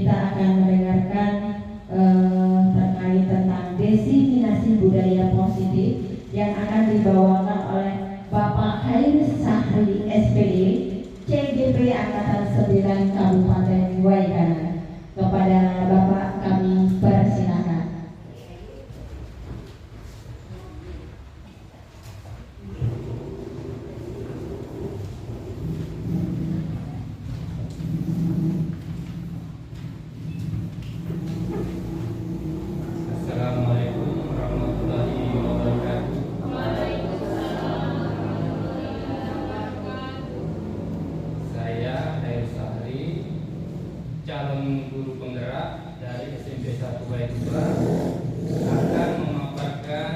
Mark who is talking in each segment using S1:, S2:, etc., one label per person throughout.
S1: kita akan mendengarkan terkait tentang diseminasi budaya positif yang akan dibawakan oleh Bapak Hairus Sahri SPD, CGP Angkatan 9 Kabupaten Waigana. Kepada Bapak kami persilakan.
S2: Calon guru penggerak dari SMP 1 Baitullah akan memaparkan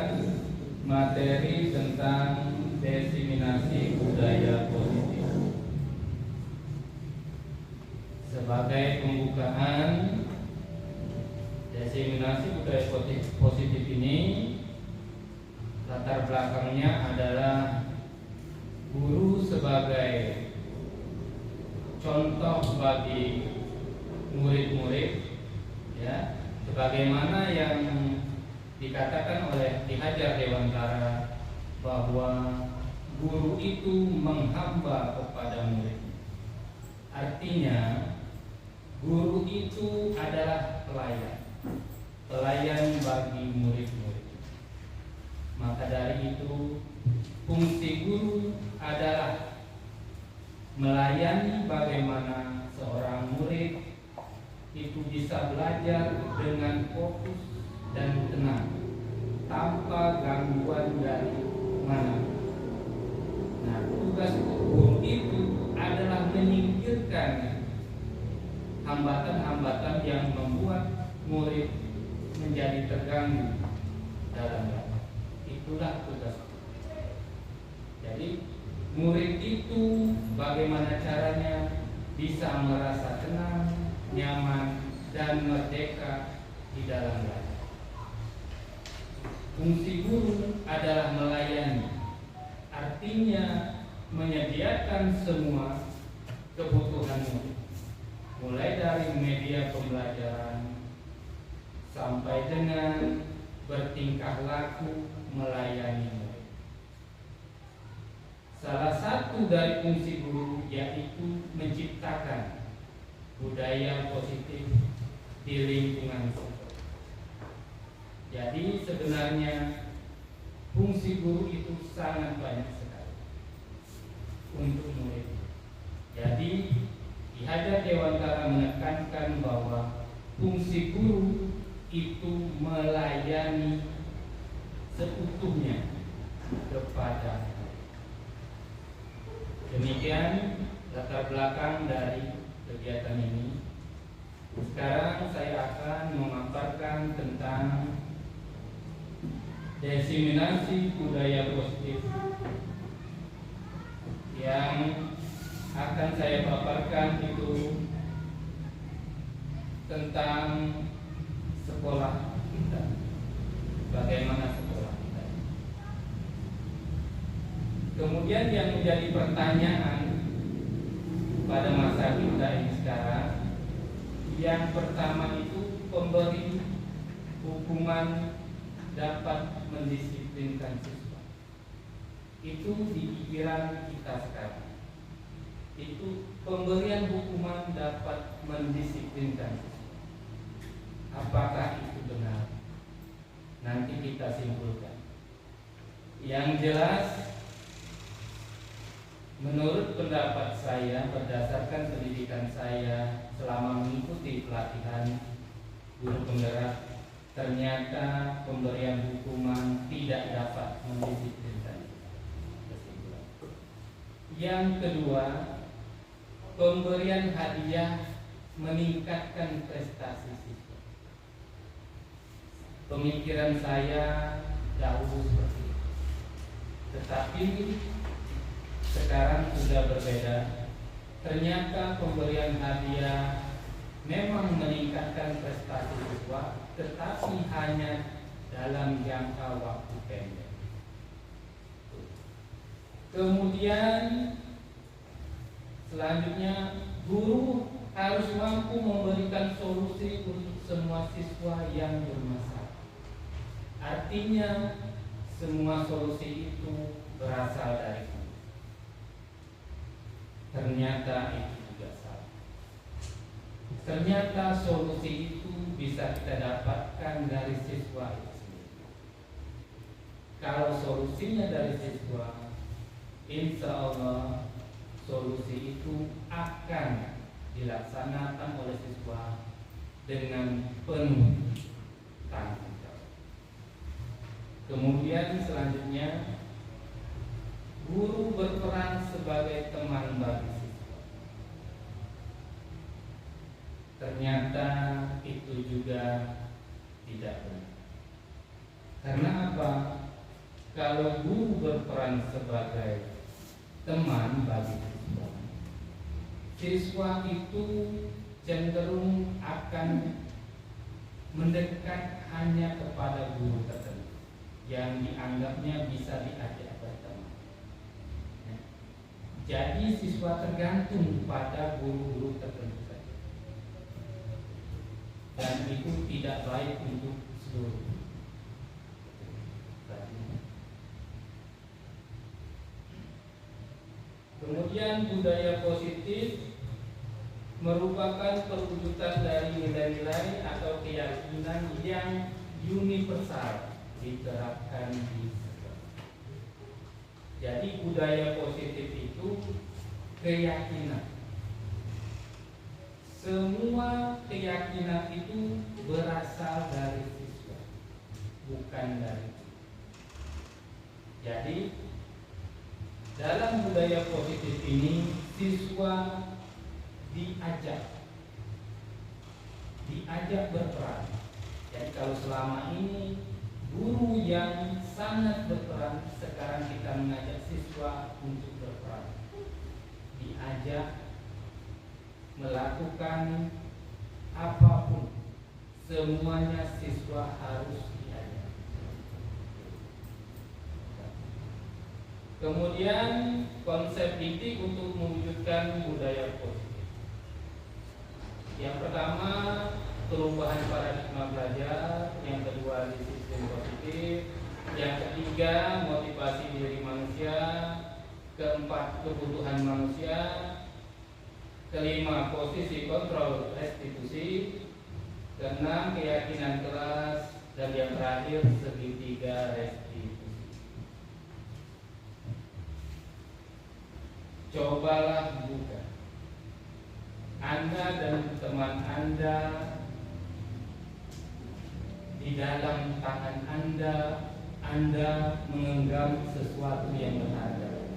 S2: materi tentang diseminasi budaya positif. Sebagai pembukaan, diseminasi budaya positif ini latar belakangnya adalah guru sebagai contoh bagi murid-murid, ya, sebagaimana yang dikatakan oleh Ki Hajar Dewantara bahwa guru itu menghamba kepada murid. Artinya guru itu adalah pelayan bagi murid-murid. Maka dari itu fungsi guru adalah melayani bagaimana seorang murid itu bisa belajar dengan fokus dan tenang tanpa gangguan dari mana. Nah, tugas guru itu adalah menyingkirkan hambatan-hambatan yang membuat murid menjadi terganggu dalam belajar. Itulah tugas guru. Jadi murid itu bagaimana caranya bisa merasa tenang, nyaman, dan merdeka di dalam belajar. Fungsi guru adalah melayani, artinya menyediakan semua kebutuhan murid, mulai dari media pembelajaran sampai dengan bertingkah laku melayani murid. Salah satu dari fungsi guru yaitu menciptakan budaya positif di lingkungan sekolah. Jadi sebenarnya fungsi guru itu sangat banyak sekali untuk murid. Jadi Ki Hajar Dewantara menekankan bahwa fungsi guru itu melayani seutuhnya kepada. Demikian latar belakang dari kegiatan ini. Sekarang saya akan memaparkan tentang diseminasi budaya positif yang akan saya paparkan itu tentang sekolah kita. Bagaimana sekolah kita. Kemudian yang menjadi pertanyaan pada masa kita ini sekarang, yang pertama itu pemberi hukuman dapat mendisiplinkan siswa. Itu di pikiran kita sekarang. Itu pemberian hukuman dapat mendisiplinkan siswa. Apakah itu benar? Nanti kita simpulkan. Yang jelas, menurut pendapat saya, berdasarkan pendidikan saya selama mengikuti pelatihan guru penggerak, ternyata pemberian hukuman tidak dapat mendisiplinkan. Yang kedua, pemberian hadiah meningkatkan prestasi siswa. Pemikiran saya dahulu seperti itu, tetapi sekarang sudah berbeda. Ternyata pemberian hadiah memang meningkatkan prestasi siswa, tetapi hanya dalam jangka waktu pendek. Kemudian selanjutnya, guru harus mampu memberikan solusi untuk semua siswa yang bermasalah. Artinya semua solusi itu berasal dari guru. Ternyata itu juga salah. Ternyata solusi itu bisa kita dapatkan dari siswa itu sendiri. Kalau solusinya dari siswa, insya Allah solusi itu akan dilaksanakan oleh siswa dengan penuh tanggung jawab. Kemudian selanjutnya, guru berperan sebagai teman bagi siswa. Ternyata itu juga tidak benar. Karena apa? Kalau guru berperan sebagai teman bagi siswa, siswa itu cenderung akan mendekat hanya kepada guru tertentu yang dianggapnya bisa diajak berteman. Jadi siswa tergantung pada guru-guru tertentu saja, dan itu tidak baik untuk seluruh. Kemudian budaya positif merupakan perwujudan dari nilai-nilai atau keyakinan yang universal diterapkan di sekolah. Jadi budaya positif itu keyakinan. Semua keyakinan itu berasal dari siswa, bukan dari guru. Jadi dalam budaya positif ini siswa diajak berperan. Jadi kalau selama ini guru yang sangat berperan, sekarang kita mengajak siswa untuk berperan, diajak melakukan apapun, semuanya siswa harus diajak. Kemudian konsep didik untuk mewujudkan budaya positif. Yang pertama, perubahan paradigma belajar. Yang kedua, disiplin positif. Yang ketiga, motivasi diri manusia. Keempat, kebutuhan manusia. Kelima, posisi kontrol restitusi. Keenam, keyakinan kelas. Dan yang terakhir, segitiga restitusi. Cobalah buka. Anda dan teman Anda, di dalam tangan Anda menggenggam sesuatu yang berharga.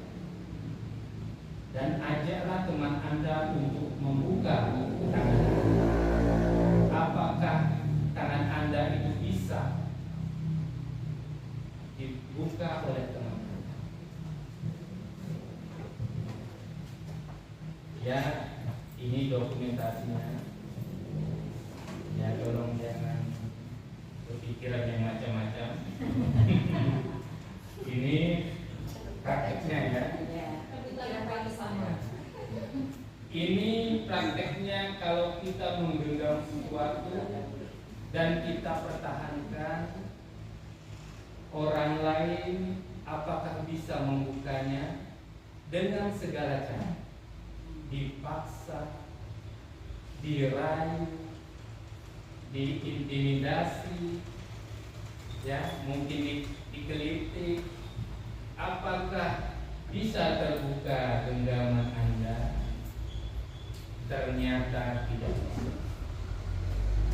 S2: Dan ajaklah teman Anda untuk membuka tangan Anda. Apakah tangan Anda itu bisa dibuka oleh teman Anda? Ya, ini dokumentasinya. Ya, tolong jangan berpikiran yang macam-macam. Ini prakteknya ya. Ini prakteknya kalau kita menggenggam sesuatu dan kita pertahankan, orang lain apakah bisa membukanya? Dengan segala cara. Dipaksa, dirayu, diintimidasi, ya, mungkin dikelitik. Apakah bisa terbuka genggaman Anda? Ternyata tidak bisa.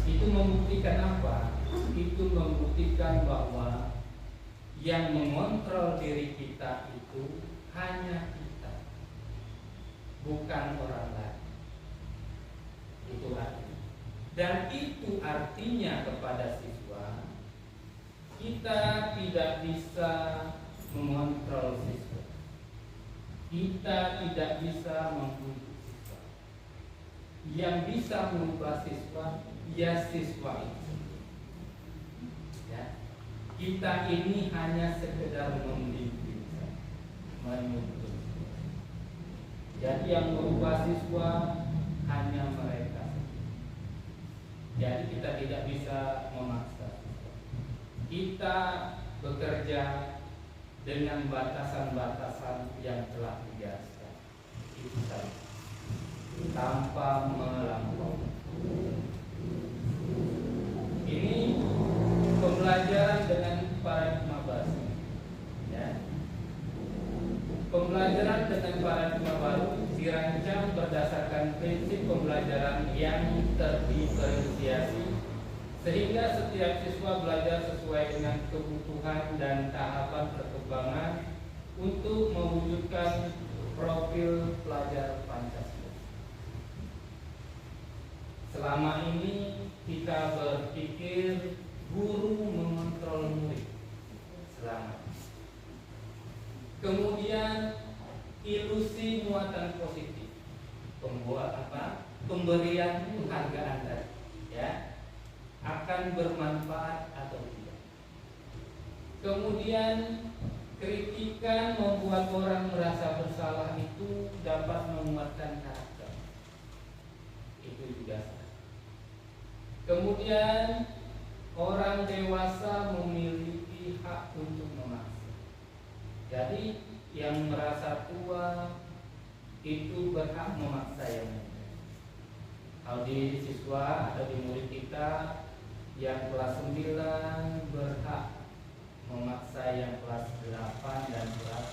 S2: Itu membuktikan apa? Itu membuktikan bahwa yang mengontrol diri kita itu hanya kita, bukan orang lain. Itu artinya. Dan itu artinya kepada siswa, kita tidak bisa mengontrol siswa. Kita tidak bisa membunuh siswa. Yang bisa merubah siswa, ya siswa itu. Ya. Kita ini hanya sekedar membimbing, menuntun. Jadi yang merubah siswa hanya mereka. Jadi kita tidak bisa memaksa. Kita bekerja dengan batasan-batasan yang telah dijelaskan. Itu saja. Tanpa melampaui. Ini pembelajaran dengan paradigma baru. Ya. Pembelajaran dengan paradigma baru dirancang berdasarkan prinsip pembelajaran yang terdiferensiasi, sehingga setiap siswa belajar sesuai dengan kebutuhan dan tahapan perkembangan untuk mewujudkan profil pelajar Pancasila. Selama ini kita berpikir guru mengontrol murid. Selama kemudian ilusi muatan positif, pemberian penghargaan tadi, ya, akan bermanfaat atau tidak. Kemudian kritikan membuat orang merasa bersalah itu dapat menguatkan karakter. Itu juga salah. Kemudian orang dewasa memiliki hak untuk memaksa. Jadi yang merasa tua itu berhak memaksa yang muda. Kalau di siswa atau di murid kita yang kelas 9 berhak memaksa yang kelas 8 dan kelas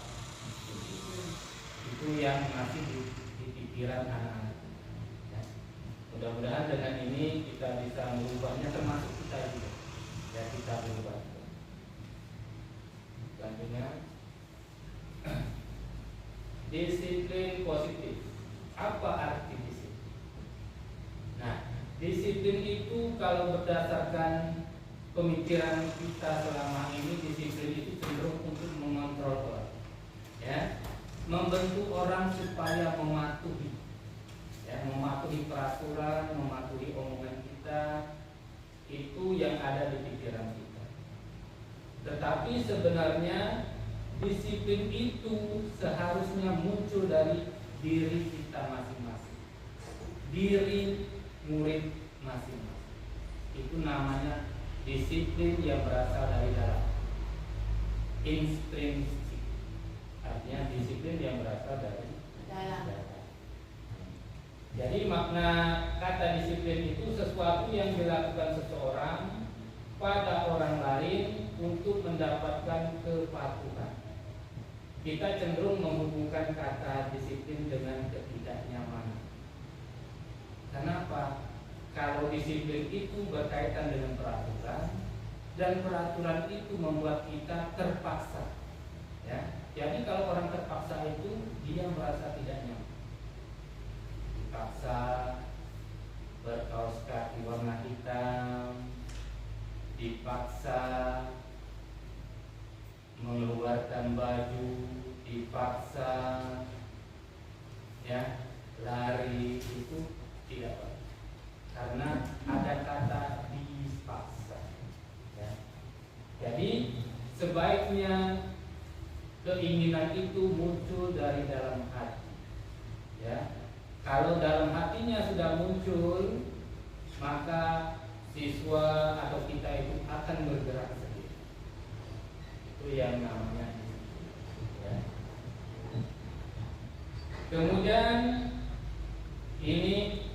S2: 7. Itu yang masih di pikiran anak-anak. Ya. Mudah-mudahan dengan ini kita bisa merubahnya, termasuk kita juga. Ya, kita berubah. Selanjutnya, disiplin positif. Apa arti disiplin? Nah, disiplin itu kalau berdasarkan pemikiran kita selama ini, disiplin itu cenderung untuk mengontrol orang, ya, membentuk orang supaya mematuhi, ya, mematuhi peraturan, mematuhi omongan kita. Itu yang ada di pikiran kita. Tetapi sebenarnya disiplin itu seharusnya muncul dari diri kita masing-masing, diri murid masing-masing. Itu namanya disiplin yang berasal dari dalam, intrinsik. Artinya disiplin yang berasal dari dalam. Jadi makna kata disiplin itu sesuatu yang dilakukan seseorang pada orang lain untuk mendapatkan kepatuhan. Kita cenderung menghubungkan kata disiplin dengan ketidaknyamanan. Kenapa? Kalau disiplin itu berkaitan dengan peraturan, dan peraturan itu membuat kita terpaksa. Ya, jadi kalau orang terpaksa itu dia merasa tidak nyaman. Dipaksa berkaos kaki warna hitam, dipaksa mengeluarkan baju, dipaksa, ya, lari, itu tidak baik. Karena ada kata dipaksa, ya. Jadi sebaiknya keinginan itu muncul dari dalam hati, ya. Kalau dalam hatinya sudah muncul, maka siswa atau kita itu akan bergerak sendiri. Itu yang namanya, ya. Kemudian ini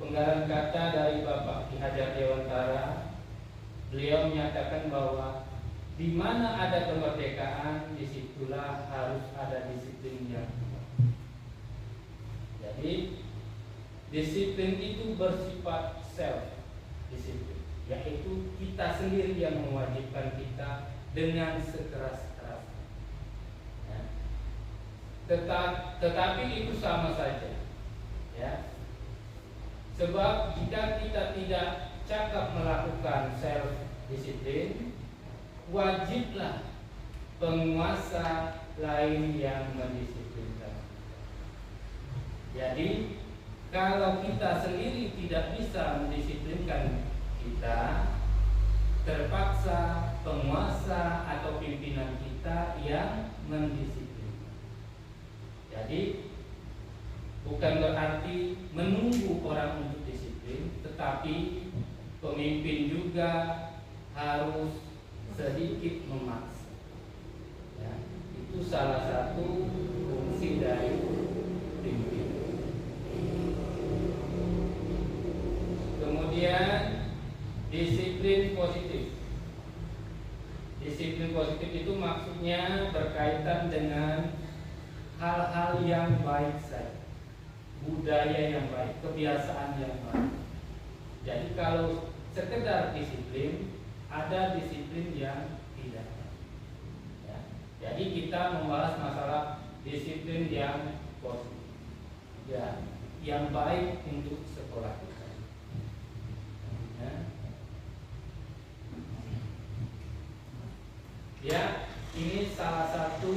S2: penggalan kata dari Bapak Ki Hajar Dewantara. Beliau menyatakan bahwa di mana ada kemerdekaan, disitulah harus ada disiplin yang kuat. Jadi disiplin itu bersifat self disiplin, yaitu kita sendiri yang mewajibkan kita dengan sekeras-kerasnya, ya. Tetapi itu sama saja, ya. Sebab jika kita tidak cakap melakukan self disiplin, wajiblah penguasa lain yang mendisiplinkan. Jadi kalau kita sendiri tidak bisa mendisiplinkan kita, terpaksa penguasa atau pimpinan kita yang mendisiplinkan. Jadi bukan berarti menunggu orang untuk disiplin, tetapi pemimpin juga harus sedikit memaksa. Ya, itu salah satu fungsi dari pemimpin. Kemudian disiplin positif. Disiplin positif itu maksudnya berkaitan dengan hal-hal yang baik saja, budaya yang baik, kebiasaan yang baik. Jadi kalau sekedar disiplin, ada disiplin yang tidak. Ya. Jadi kita membahas masalah disiplin yang positif, ya, yang baik untuk sekolah kita. Ya. Ya, ini salah satu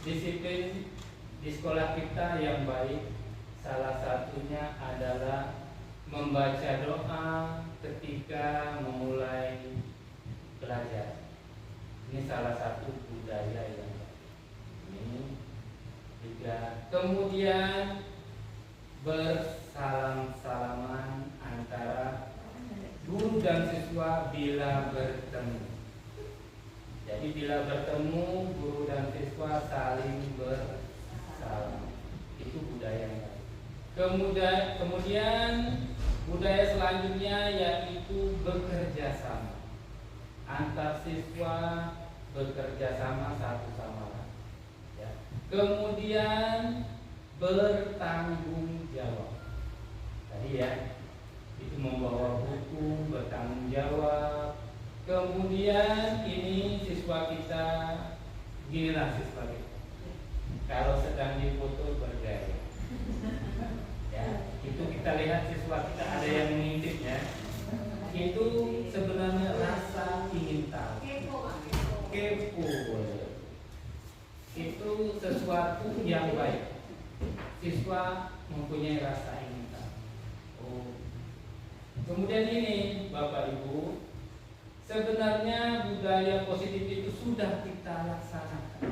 S2: disiplin di sekolah kita yang baik. Salah satunya adalah membaca doa ketika memulai belajar. Ini salah satu budaya yang baik. Ini juga. Kemudian bersalam-salaman antara guru dan siswa bila bertemu. Jadi bila bertemu, guru dan siswa saling bersalam. Itu budaya yang baik. Kemudian budaya selanjutnya yaitu bekerja sama. Antar siswa bekerja sama satu sama lain. Ya. Kemudian bertanggung jawab. Tadi ya, itu membawa buku, bertanggung jawab. Kemudian ini siswa kita, ginilah siswa kita. Kalau sedang dipoto bergaya. Ya, itu kita lihat siswa kita ada yang mengintip ya. Itu sebenarnya rasa ingin tahu. Kepo. Itu sesuatu yang baik. Siswa mempunyai rasa ingin tahu. Oh. Kemudian ini Bapak Ibu, sebenarnya budaya positif itu sudah kita laksanakan.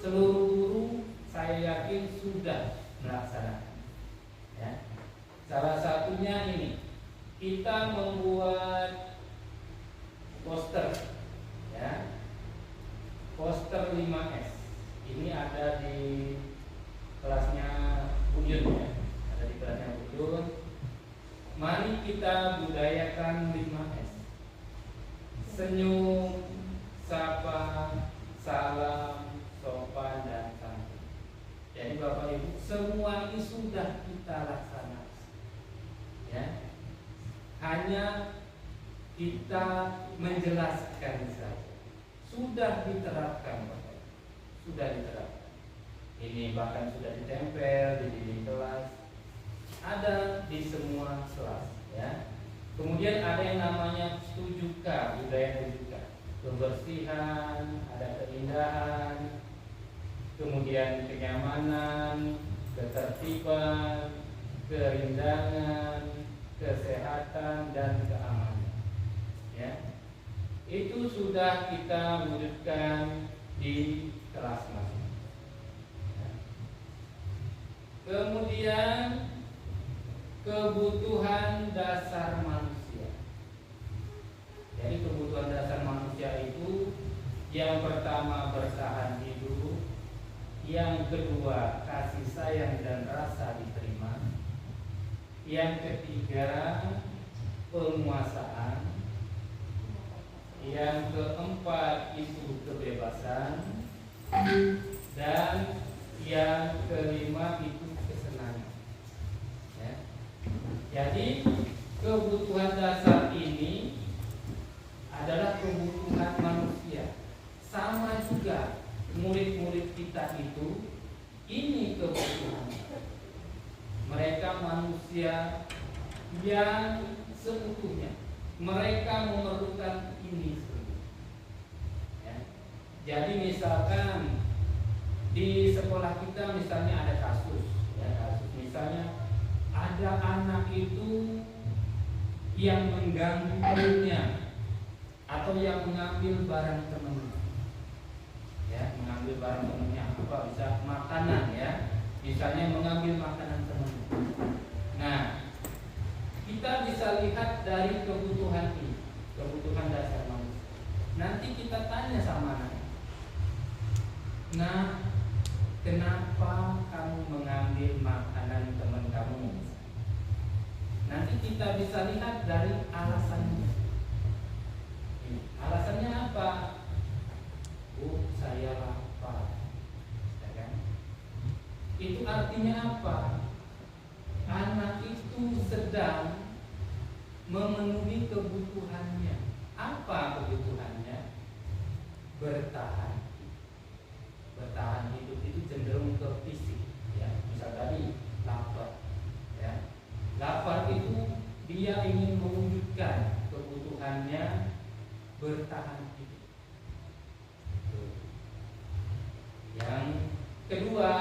S2: Seluruh guru saya yakin sudah melaksanakan. Ya. Salah satunya ini, kita membuat poster, ya, poster 5S. Ini ada di kelasnya Buyun ya, ada di kelasnya Buyun. Mari kita budayakan 5S. Senyum, sapa, salam, sopan, dan santun. Jadi Bapak Ibu, semua ini sudah kita laksanakan. Ya. Hanya kita menjelaskan saja. Sudah diterapkan Bapak Ibu. Sudah diterapkan. Ini bahkan sudah ditempel di dinding kelas. Ada di semua kelas, ya. Kemudian ada yang namanya 7K, budaya 7K. Kebersihan, ada keindahan, kemudian kenyamanan, ketertiban, kerindangan, kesehatan, dan keamanan. Ya. Itu sudah kita wujudkan di kelas masing-masing. Ya. Kemudian kebutuhan dasar manusia. Jadi kebutuhan dasar manusia itu yang pertama bertahan hidup, yang kedua kasih sayang dan rasa diterima, yang ketiga penguasaan, yang keempat itu kebebasan, dan yang kelima itu kesenangan. Ya. Jadi kebutuhan dasar ini adalah kebutuhan manusia. Sama juga murid-murid kita itu, ini kebutuhan. Mereka manusia yang seutuhnya. Mereka memerlukan ini semua. Ya. Jadi misalkan di sekolah kita misalnya ada kasus, ya, kasus misalnya ada anak itu yang mengganggu temannya atau yang mengambil barang temannya, ya, mengambil barang temannya, apa bisa makanan, ya, misalnya mengambil makanan teman. Nah, kita bisa lihat dari kebutuhan ini, kebutuhan dasar manusia. Nanti kita tanya sama anak, nah, kenapa kamu mengambil makanan teman kamu? Nanti kita bisa lihat dari alasannya. Alasannya apa? Bu, saya lapar. Ya kan? Itu artinya apa? Anak itu sedang memenuhi kebutuhannya. Apa kebutuhannya? Bertahan. Bertahan hidup itu cenderung ke fisik, ya. Misal tadi lapar, ya. Lapar itu dia ingin mewujudkan kebutuhannya bertahan hidup. Yang kedua,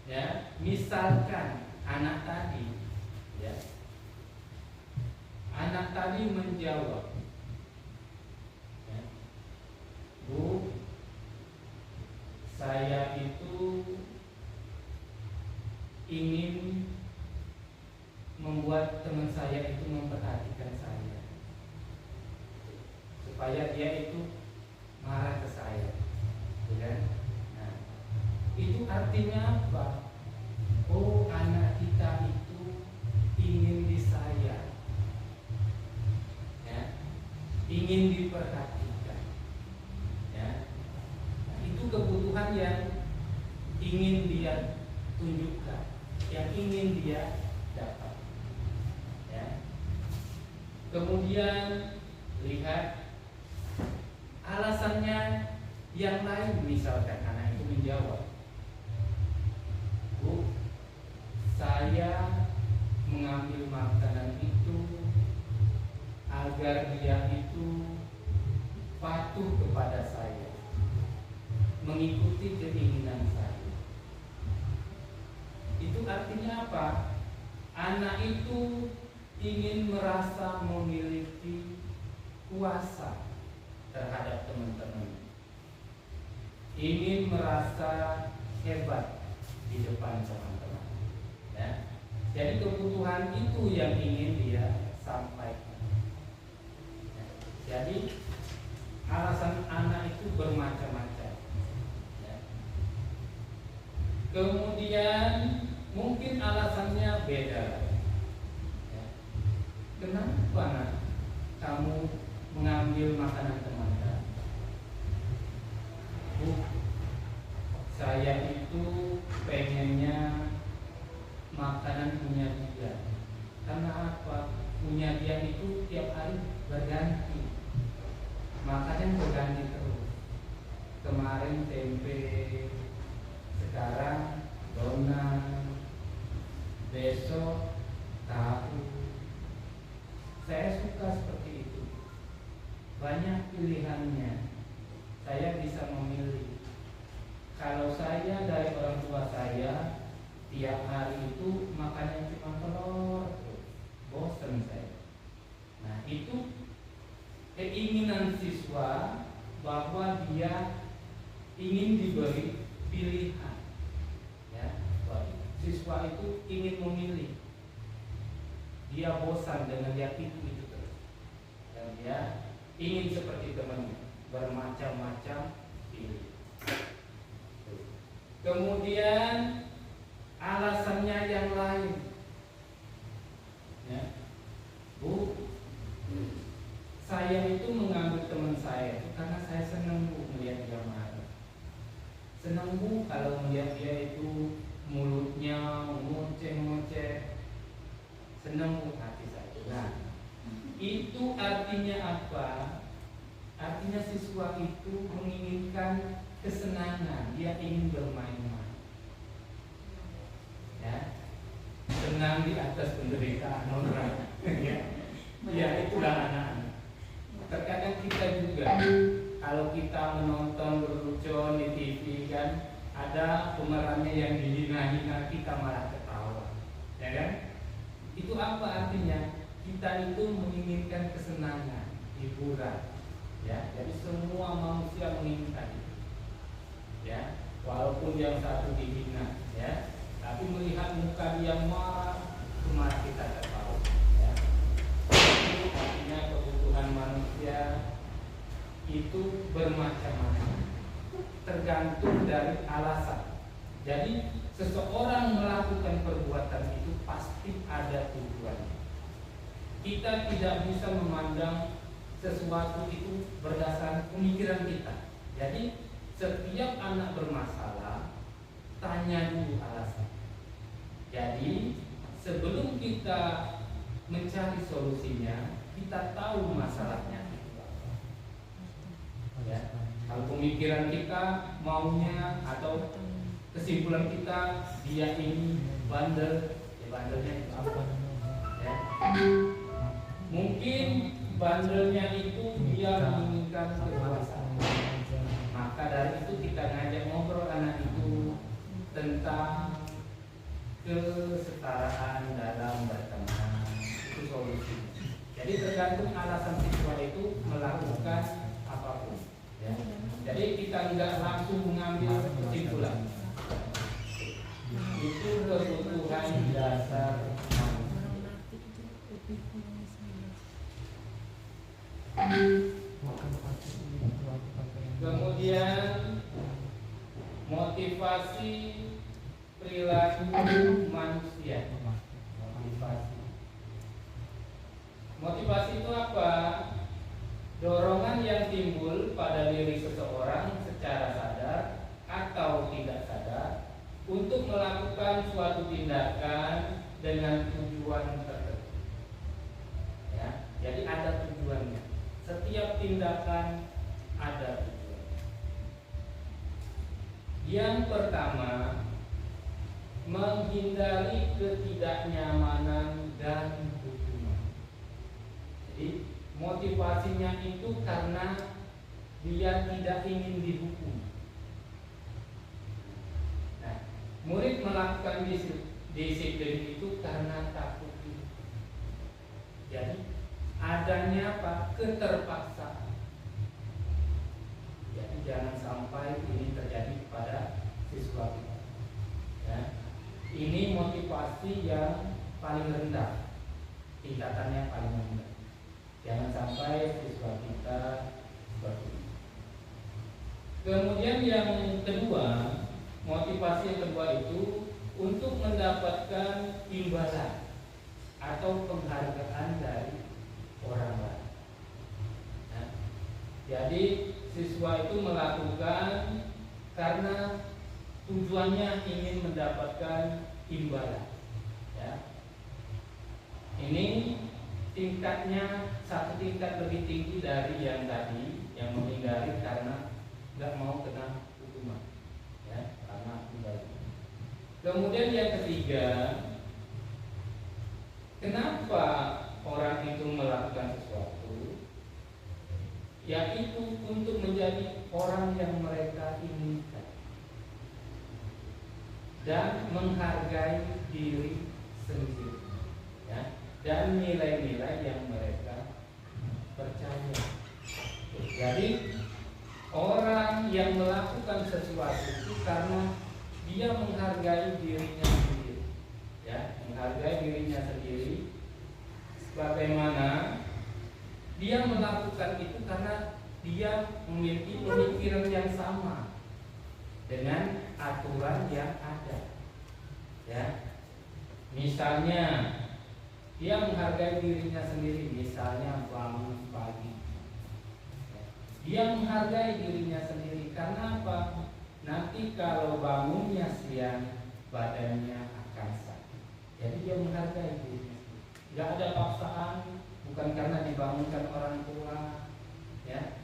S2: ya, misalkan anak tadi, ya, anak tadi menjawab, ya, Bu, saya itu ingin membuat teman saya itu memperhatikan saya, supaya dia itu marah ke saya, kan? Nah, itu artinya apa? Oh, anak kita itu ingin disayang, ya, ingin diperhatikan, ya. Nah, itu kebutuhan yang ingin dia tunjukkan, yang ingin dia dapat, ya. Kemudian lihat alasannya yang lain, misalkan anak itu menjawab, Bu, saya mengambil makanan itu agar dia itu patuh kepada saya, mengikuti keinginan saya. Itu artinya apa? Anak itu ingin merasa memiliki kuasa terhadap teman-teman, ingin merasa hebat di depan teman-teman, ya. Jadi kebutuhan itu yang ingin dia sampaikan, ya. Jadi alasan anak itu bermacam-macam, ya. Kemudian mungkin alasannya beda, ya. Kenapa nak kamu mengambil makanan teman kamu? Bu, saya itu pengennya makanan punya dia. Karena apa? Punya dia itu tiap hari berganti, makanan berganti terus. Kemarin tempe, sekarang donat, besok tahu. Saya suka seperti itu. Banyak pilihannya. Saya bisa memilih. Kalau saya dari orang tua saya, tiap hari itu makannya cuma telur, bosan saya. Nah, itu keinginan siswa bahwa dia ingin diberi pilihan, ya. Siswa itu ingin memilih. Dia bosan dengan yang itu terus, dan dia ingin seperti temannya, bermacam-macam pilih. Kemudian alasannya yang lain, ya. Bu, saya itu mengambil teman saya itu karena saya senang, Bu, melihat dia marah. Senang, Bu, kalau melihat dia itu mulutnya ngoceh-ngoceh. Senang, Bu, hati saya. Nah, itu artinya apa? Artinya siswa itu menginginkan kesenangan, dia ingin bermain-main, ya. Senang di atas penderitaan orang, ya. Ya, itulah anak-anak. Terkadang kita juga, kalau kita menonton lelucon di TV kan, ada pemerannya yang dihina-hina, kita malah ketawa, ya kan? Itu apa artinya? Kita itu menginginkan kesenangan, hiburan, ya. Jadi semua manusia menginginkan itu, ya. Walaupun yang satu dihina, ya. Tapi melihat muka dia marah, marah kita tertawa. Ya. Itu artinya kebutuhan manusia itu bermacam-macam, tergantung dari alasan. Jadi seseorang melakukan perbuatan itu pasti ada tujuannya. Kita tidak bisa memandang sesuatu itu berdasarkan pemikiran kita. Jadi setiap anak bermasalah, tanya dulu alasan. Jadi sebelum kita mencari solusinya, kita tahu masalahnya. Ya, kalau pemikiran kita maunya atau kesimpulan kita dia ini bandel, ya bandelnya itu apa? Ya. Mungkin bandelnya itu dia menginginkan kekuasaan. Maka dari itu kita ngajak ngobrol anak itu tentang kesetaraan dalam berteman, itu solusi. Jadi tergantung alasan siswa itu melakukan apapun. Ya. Jadi kita tidak langsung mengambil kesimpulan. Itu kebutuhan dasar manusia. Kemudian motivasi perilaku manusia. Motivasi itu apa? Dorongan yang timbul pada diri seseorang secara sadar atau tidak sadar untuk melakukan suatu tindakan dengan tujuan tertentu. Ya, jadi ada tujuannya. Setiap tindakan ada tujuan. Yang pertama, menghindari ketidaknyamanan dan hukuman. Jadi motivasinya itu karena dia tidak ingin dihukum. Nah, murid melakukan disiplin itu karena takut dihukum. Jadi adanya apa? Keterpaksaan. Jadi jangan sampai ini terjadi kepada siswa kita. Ya. Ini motivasi yang paling rendah, tingkatannya paling rendah. Jangan sampai siswa kita seperti ini. Kemudian yang kedua, motivasi yang kedua itu untuk mendapatkan imbalan atau penghargaan dari orang lain. Nah, jadi siswa itu melakukan karena tujuannya ingin mendapatkan imbalan. Ya. Ini tingkatnya satu tingkat lebih tinggi dari yang tadi, yang menghindari karena nggak mau kena hukuman. Ya, karena imbalan. Kemudian yang ketiga, kenapa orang itu melakukan sesuatu? Yaitu untuk menjadi orang yang mereka inginkan dan menghargai diri sendiri, ya, dan nilai-nilai yang mereka percaya. Jadi orang yang melakukan sesuatu itu karena dia menghargai dirinya sendiri, ya, menghargai dirinya sendiri. Bagaimana dia melakukan itu karena dia memiliki pemikiran yang sama dengan aturan yang ada. Ya, misalnya dia menghargai dirinya sendiri, misalnya bangun pagi. Dia menghargai dirinya sendiri karena apa? Nanti kalau bangunnya siang, badannya akan sakit. Jadi dia menghargai dirinya sendiri. Gak ada paksaan, bukan karena dibangunkan orang tua, ya,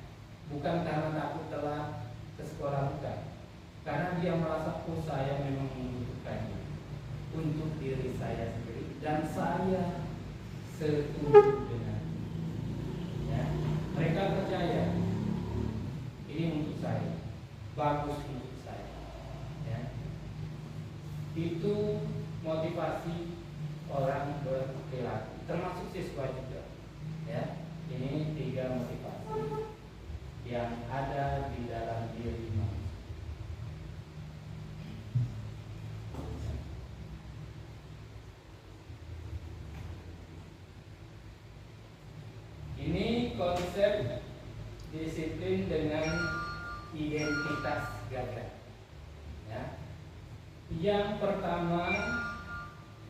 S2: bukan karena takut telat ke sekolah, bukan. Karena dia merasa, oh saya memang membutuhkannya untuk diri saya sendiri dan saya setuju dengan, ya, mereka percaya ini untuk saya, bagus untuk saya, ya. Itu motivasi orang berperilaku, termasuk siswa juga, ya. Ini 3 motivasi yang ada di dalam diri manusia. konsep disiplin dengan identitas gagah. Ya. Yang pertama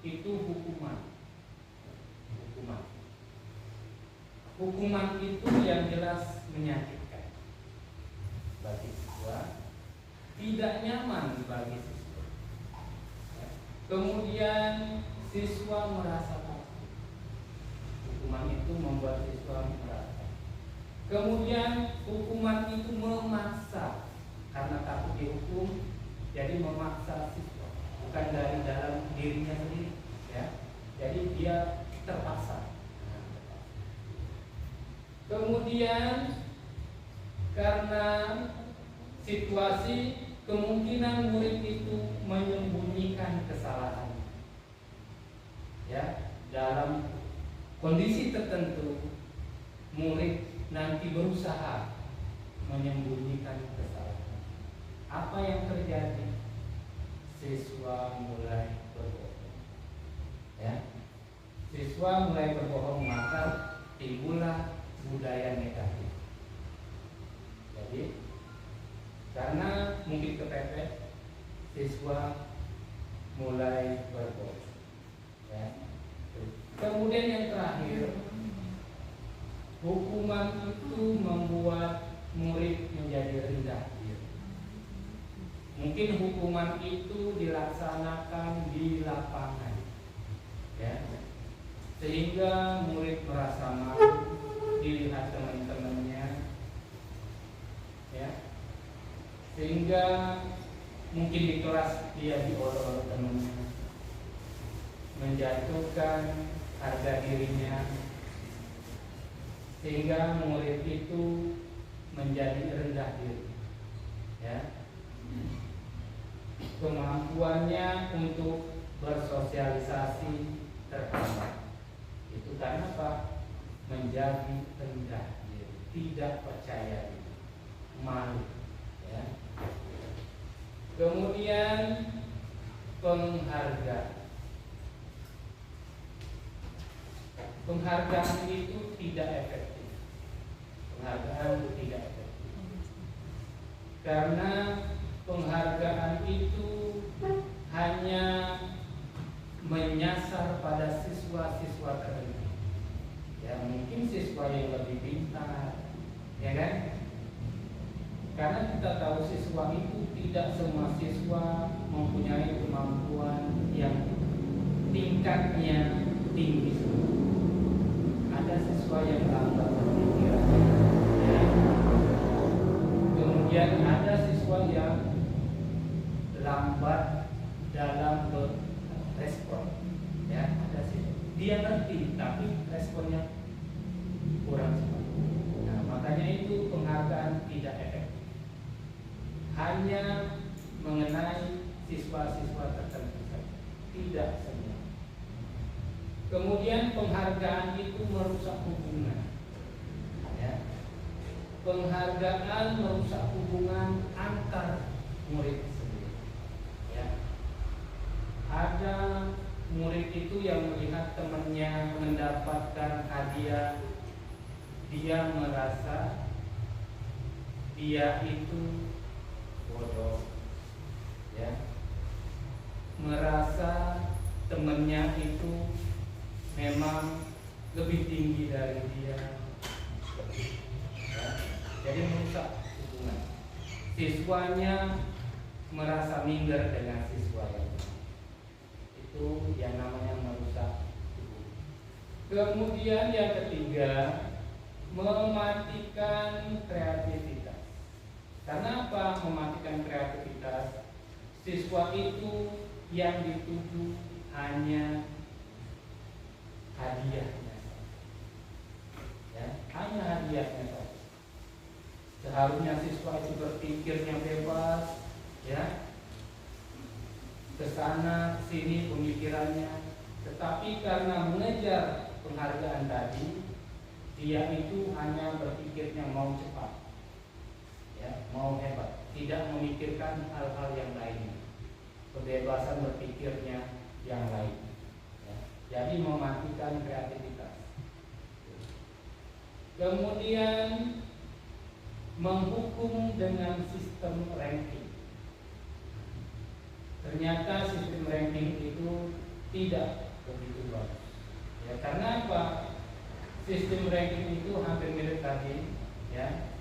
S2: itu hukuman. Hukuman itu yang jelas menyakitkan bagi siswa, tidak nyaman bagi siswa. Ya. Kemudian siswa merasa takut. Hukuman itu membuat siswa merasa. Kemudian hukuman itu memaksa, karena takut dihukum, jadi memaksa siswa, bukan dari dalam dirinya sendiri. Ya. Jadi dia terpaksa. Kemudian karena situasi, kemungkinan murid itu menyembunyikan kesalahan. Ya, dalam kondisi tertentu murid nanti berusaha menyembunyikan kesalahan. Apa yang terjadi? Siswa mulai berbohong. Ya. Siswa mulai berbohong, maka timbullah budaya negatif. Jadi karena mungkin kepepet, siswa mulai berbohong. Ya. Kemudian yang terakhir, hukuman itu membuat murid menjadi rendah diri. Mungkin hukuman itu dilaksanakan di lapangan, ya, sehingga murid merasa malu dilihat teman-temannya, ya, sehingga mungkin di kelas dia diolok-olok temannya, menjatuhkan harga dirinya, sehingga murid itu menjadi rendah diri. Ya. Kemampuannya untuk bersosialisasi terhambat. Itu karena apa? Menjadi rendah diri, tidak percaya diri, malu. Ya. Kemudian penghargaan itu tidak efektif. Penghargaan itu tidak efektif. Karena penghargaan itu hanya menyasar pada siswa-siswa tertentu. Ya, mungkin siswa yang lebih pintar, ya kan? Karena kita tahu siswa itu tidak semua siswa mempunyai kemampuan yang tingkatnya tinggi semua. Ada siswa yang lambat berpikir, ya. Kemudian ada siswa yang lambat dalam berespon, ya. Ada siswa dia ngerti tapi responnya kurang cepat. Nah, makanya itu penghargaan tidak efektif. Hanya mengenai siswa-siswa tertentu saja, tidak semua. Kemudian penghargaan itu merusak hubungan. Ya. Penghargaan merusak hubungan antar murid sendiri. Ya. Ada murid itu yang melihat temannya mendapatkan hadiah, dia merasa dia itu bodoh, ya, merasa temannya itu memang lebih tinggi dari dia, ya. Jadi merusak hubungan. Siswanya merasa minder dengan siswa yang lain. Itu yang namanya merusak hubungan. Kemudian yang ketiga, mematikan kreativitas. Karena apa mematikan kreativitas? Siswa itu yang dituju hanya hadiahnya, ya, hanya hadiahnya saja. Seharusnya siswa itu berpikirnya bebas, ya, kesana sini pemikirannya, tetapi karena mengejar penghargaan tadi, dia itu hanya berpikirnya mau cepat, ya, mau hebat, tidak memikirkan hal-hal yang lainnya, kebebasan berpikirnya yang lain, ya. Jadi mematikan kreativitas. Kemudian menghukum dengan sistem ranking. Ternyata sistem ranking itu tidak begitu bagus. Ya, karena apa? Sistem ranking itu hampir mirip tadi, ya.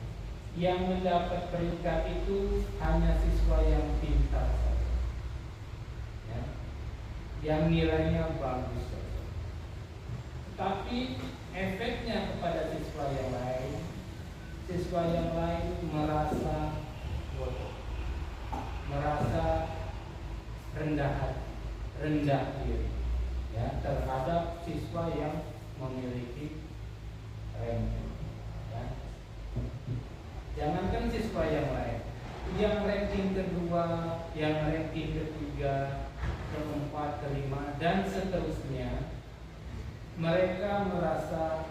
S2: Yang mendapat peringkat itu hanya siswa yang pintar saja, ya, yang nilainya bagus saja. Tapi efeknya kepada siswa yang lain merasa bodoh, merasa rendah hati, rendah diri, ya, terhadap siswa yang memiliki ranking, ya. Jangankan siswa yang lain, yang ranking kedua, yang ranking ketiga, keempat, kelima, dan seterusnya, mereka merasa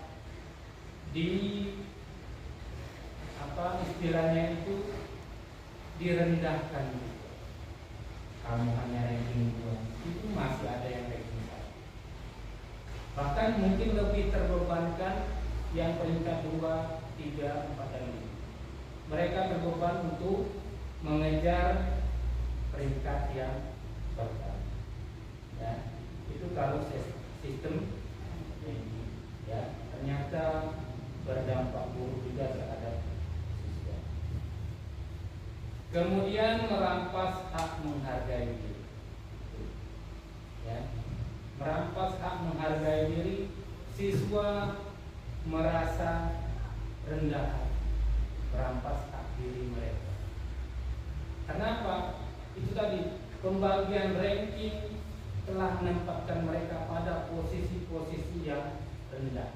S2: istilahnya itu direndahkan juga. Kamu hanya ranking 2, itu masih ada yang ranking 1. Bahkan mungkin lebih terbebankan yang peringkat 2, 3, 4, dan 5. Mereka berbeban untuk mengejar peringkat yang pertama. Ya, itu kalau sistem ini, ya, ternyata berdampak buruk juga terhadap siswa. Kemudian merampas hak menghargai diri. Ya, merampas hak menghargai diri, siswa merasa rendah hati, merampas hak diri mereka. Kenapa? Itu tadi, pembagian ranking telah menempatkan mereka pada posisi-posisi yang rendah.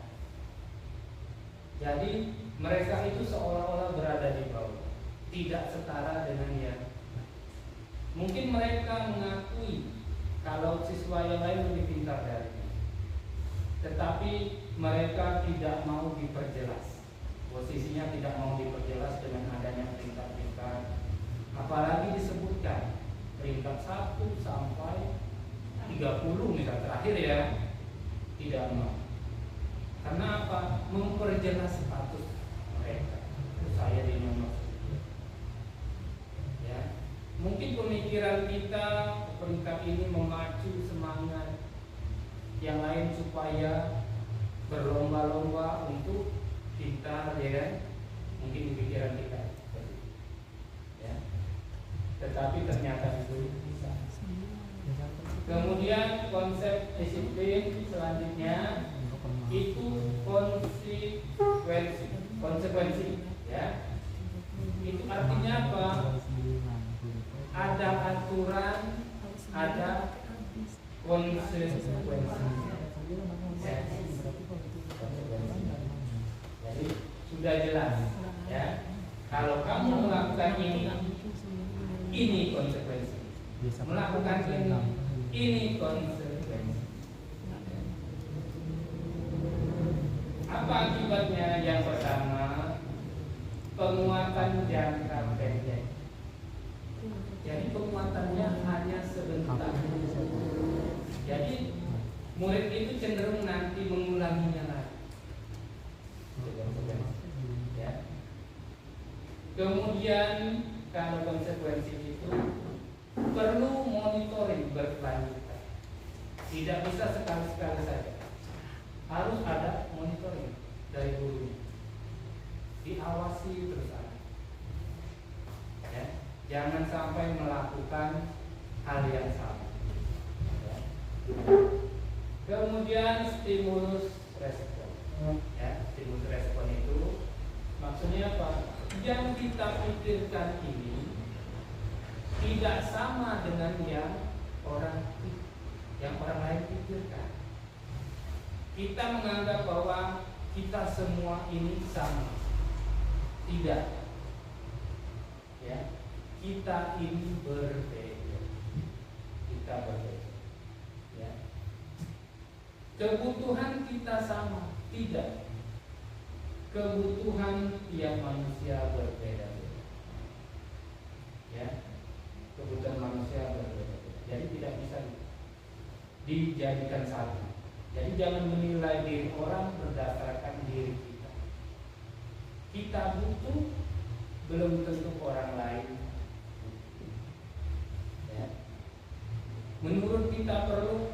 S2: Jadi mereka itu seolah-olah berada di bawah, tidak setara dengan yang. Mungkin mereka mengakui kalau siswa yang lain lebih pintar darinya, tetapi mereka tidak mau diperjelas. Posisinya tidak mau diperjelas dengan adanya peringkat-peringkat, apalagi disebutkan peringkat 1 sampai 30 misal terakhir, ya, tidak mau. Karena apa? Memperjelas status mereka. Saya di nomor 1. Ya, mungkin pemikiran kita peringkat ini memacu semangat yang lain supaya berlomba-lomba untuk pintar, ya, mungkin di pikiran kita, ya. Tetapi ternyata itu bisa. Kemudian konsep disiplin selanjutnya itu konsekuensi, ya. Itu artinya apa? Ada aturan, ada konsekuensi. Ya. Jadi sudah jelas, ya. Kalau kamu melakukan ini konsekuensi. Melakukan ini konsekuensi. Apa akibatnya? Yang pertama, penguatan jangka pendek. Jadi penguatannya hanya sebentar. Jadi murid itu cenderung nanti mengulanginya lagi. Ya. Kemudian kalau konsekuensi itu perlu monitoring berkelanjutan. Tidak bisa sekali-sekali saja. Harus ada monitoring dari gurunya. Diawasi terus ada. Ya. Jangan sampai melakukan hal yang sama. Ya. Kemudian stimulus respon. Ya, stimulus respon itu maksudnya apa? Yang kita pikirkan ini tidak sama dengan yang orang lain pikirkan. Kita menganggap bahwa kita semua ini sama. Tidak. Ya, kita ini berbeda. Kita berbeda. Ya. Kebutuhan kita sama. Tidak. Kebutuhan tiap manusia berbeda-beda. Ya. Kebutuhan manusia berbeda. Jadi tidak bisa dijadikan satu. Jadi jangan menilai diri orang berdasarkan diri kita. kita butuh, belum tentu orang lain. Ya. Menurut kita perlu,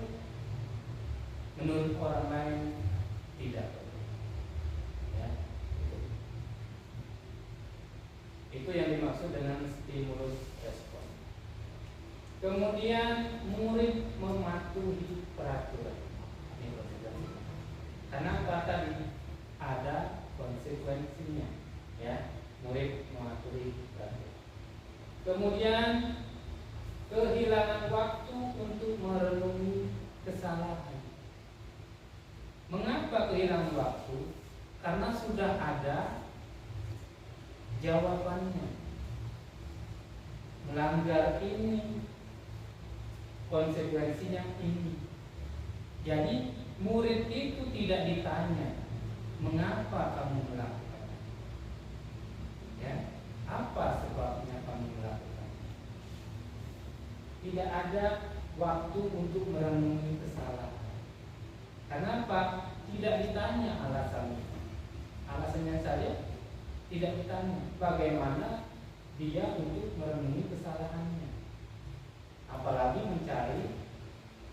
S2: menurut orang lain tidak perlu. Ya. Itu yang dimaksud dengan stimulus respon. Kemudian murid mematuhi peraturan. Ini konsekuensinya. Kenapa tadi ada konsekuensinya? Ya, murid mematuhi peraturan. Kemudian kehilangan waktu untuk merenungi kesalahan. Mengapa kehilangan waktu? Karena sudah ada jawabannya. Melanggar ini, konsekuensinya ini. Jadi murid itu tidak ditanya, mengapa kamu melakukan? Ya, apa sebabnya kamu melakukan? Tidak ada waktu untuk merenungi kesalahan. Kenapa? Tidak ditanya alasannya. Alasannya saja tidak ditanya. Bagaimana dia untuk merenungi kesalahannya? Apalagi mencari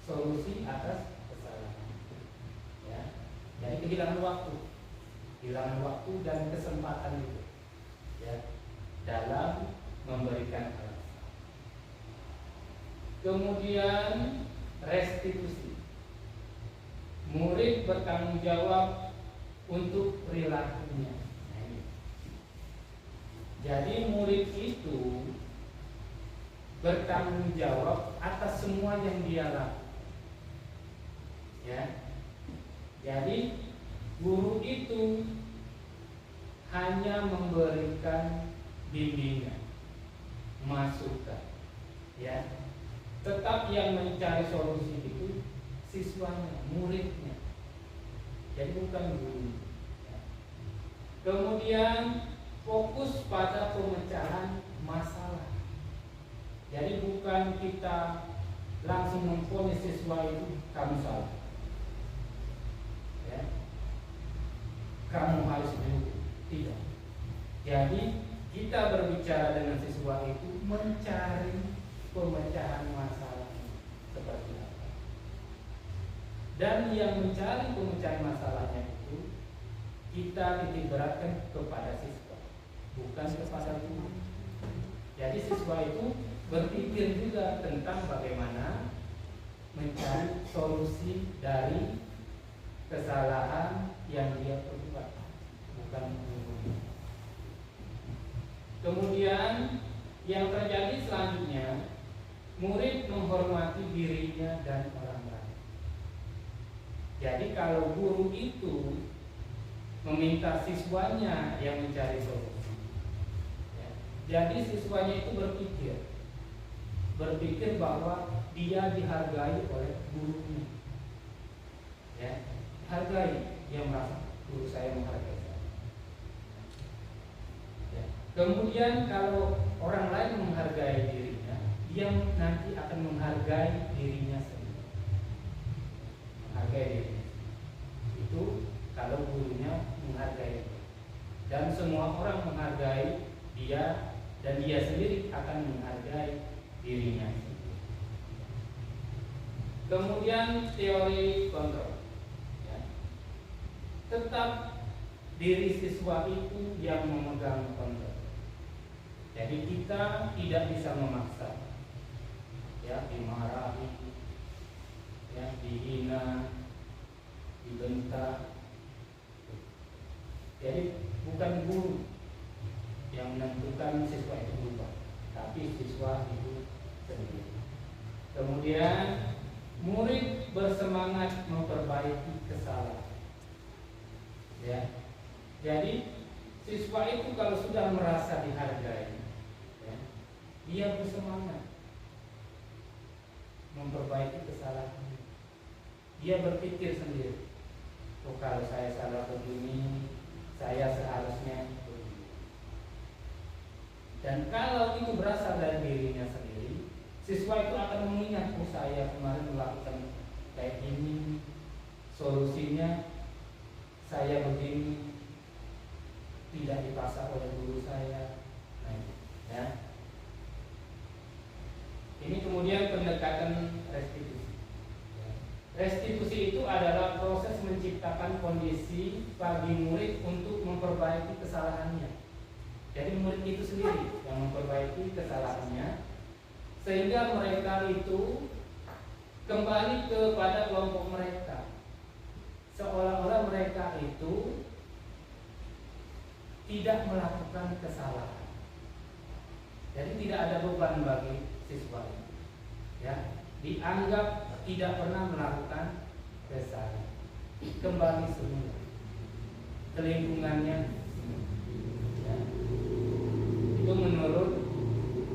S2: solusi atas kesalahan. Ya. Jadi kehilangan waktu dan kesempatan itu, ya, dalam memberikan alasan. Kemudian restitusi. Murid bertanggung jawab untuk perilakunya. Jadi murid itu bertanggung jawab atas semua yang dia lakukan. Ya. Jadi guru itu hanya memberikan bimbingan, masukan. Ya. Tetap yang mencari solusi itu siswanya, muridnya. Jadi bukan guru. Ya. Kemudian fokus pada pemecahan masalah. Jadi bukan kita langsung memvonis siswa itu kamu salah, ya, kamu harus dihukum. Tidak. Jadi kita berbicara dengan siswa itu mencari pemecahan masalah seperti apa. Dan yang mencari pemecahan masalahnya itu kita titik beratkan kepada siswa, bukan kepada guru. Jadi siswa itu berpikir juga tentang bagaimana mencari solusi dari kesalahan yang dia perbuat, bukan guru. Kemudian yang terjadi selanjutnya, murid menghormati dirinya dan orang lain. Jadi kalau guru itu meminta siswanya yang mencari solusi, ya, jadi siswanya itu berpikir bahwa dia dihargai oleh gurunya. Ya, hargai, dia merasa guru saya menghargai saya. Ya. Kemudian kalau orang lain menghargai dirinya, dia nanti akan menghargai dirinya sendiri. Menghargai dirinya. Itu kalau gurunya menghargai. Dan semua orang menghargai dia, dan dia sendiri akan menghargai dirinya. Kemudian teori kontrol, ya. Tetap diri siswa itu yang memegang kontrol. Jadi kita tidak bisa memaksa, ya, dimarahi, ya, dihina, dibentak. Jadi bukan guru yang menentukan siswa itu berubah, tapi siswa itu sendiri. Kemudian murid bersemangat memperbaiki kesalahan. Ya. Jadi siswa itu kalau sudah merasa dihargai, ya, dia bersemangat memperbaiki kesalahan. Dia berpikir sendiri, oh kalau saya salah begini, saya seharusnya begini. Dan kalau itu berasal dari dirinya sendiri, siswa itu akan mengingat, oh saya kemarin melakukan kayak ini, solusinya saya begini. tidak dipaksa oleh guru saya. Nah, itu, ya. Ini kemudian pendekatan restitusi. Restitusi itu adalah proses menciptakan kondisi bagi murid untuk memperbaiki kesalahannya. Jadi murid itu sendiri yang memperbaiki kesalahannya, sehingga mereka itu kembali kepada kelompok mereka, seolah-olah mereka itu tidak melakukan kesalahan. Jadi tidak ada beban bagi siswa ini, ya, dianggap tidak pernah melakukan kesalahan, kembali semula ke lingkungannya, ya. Itu menurut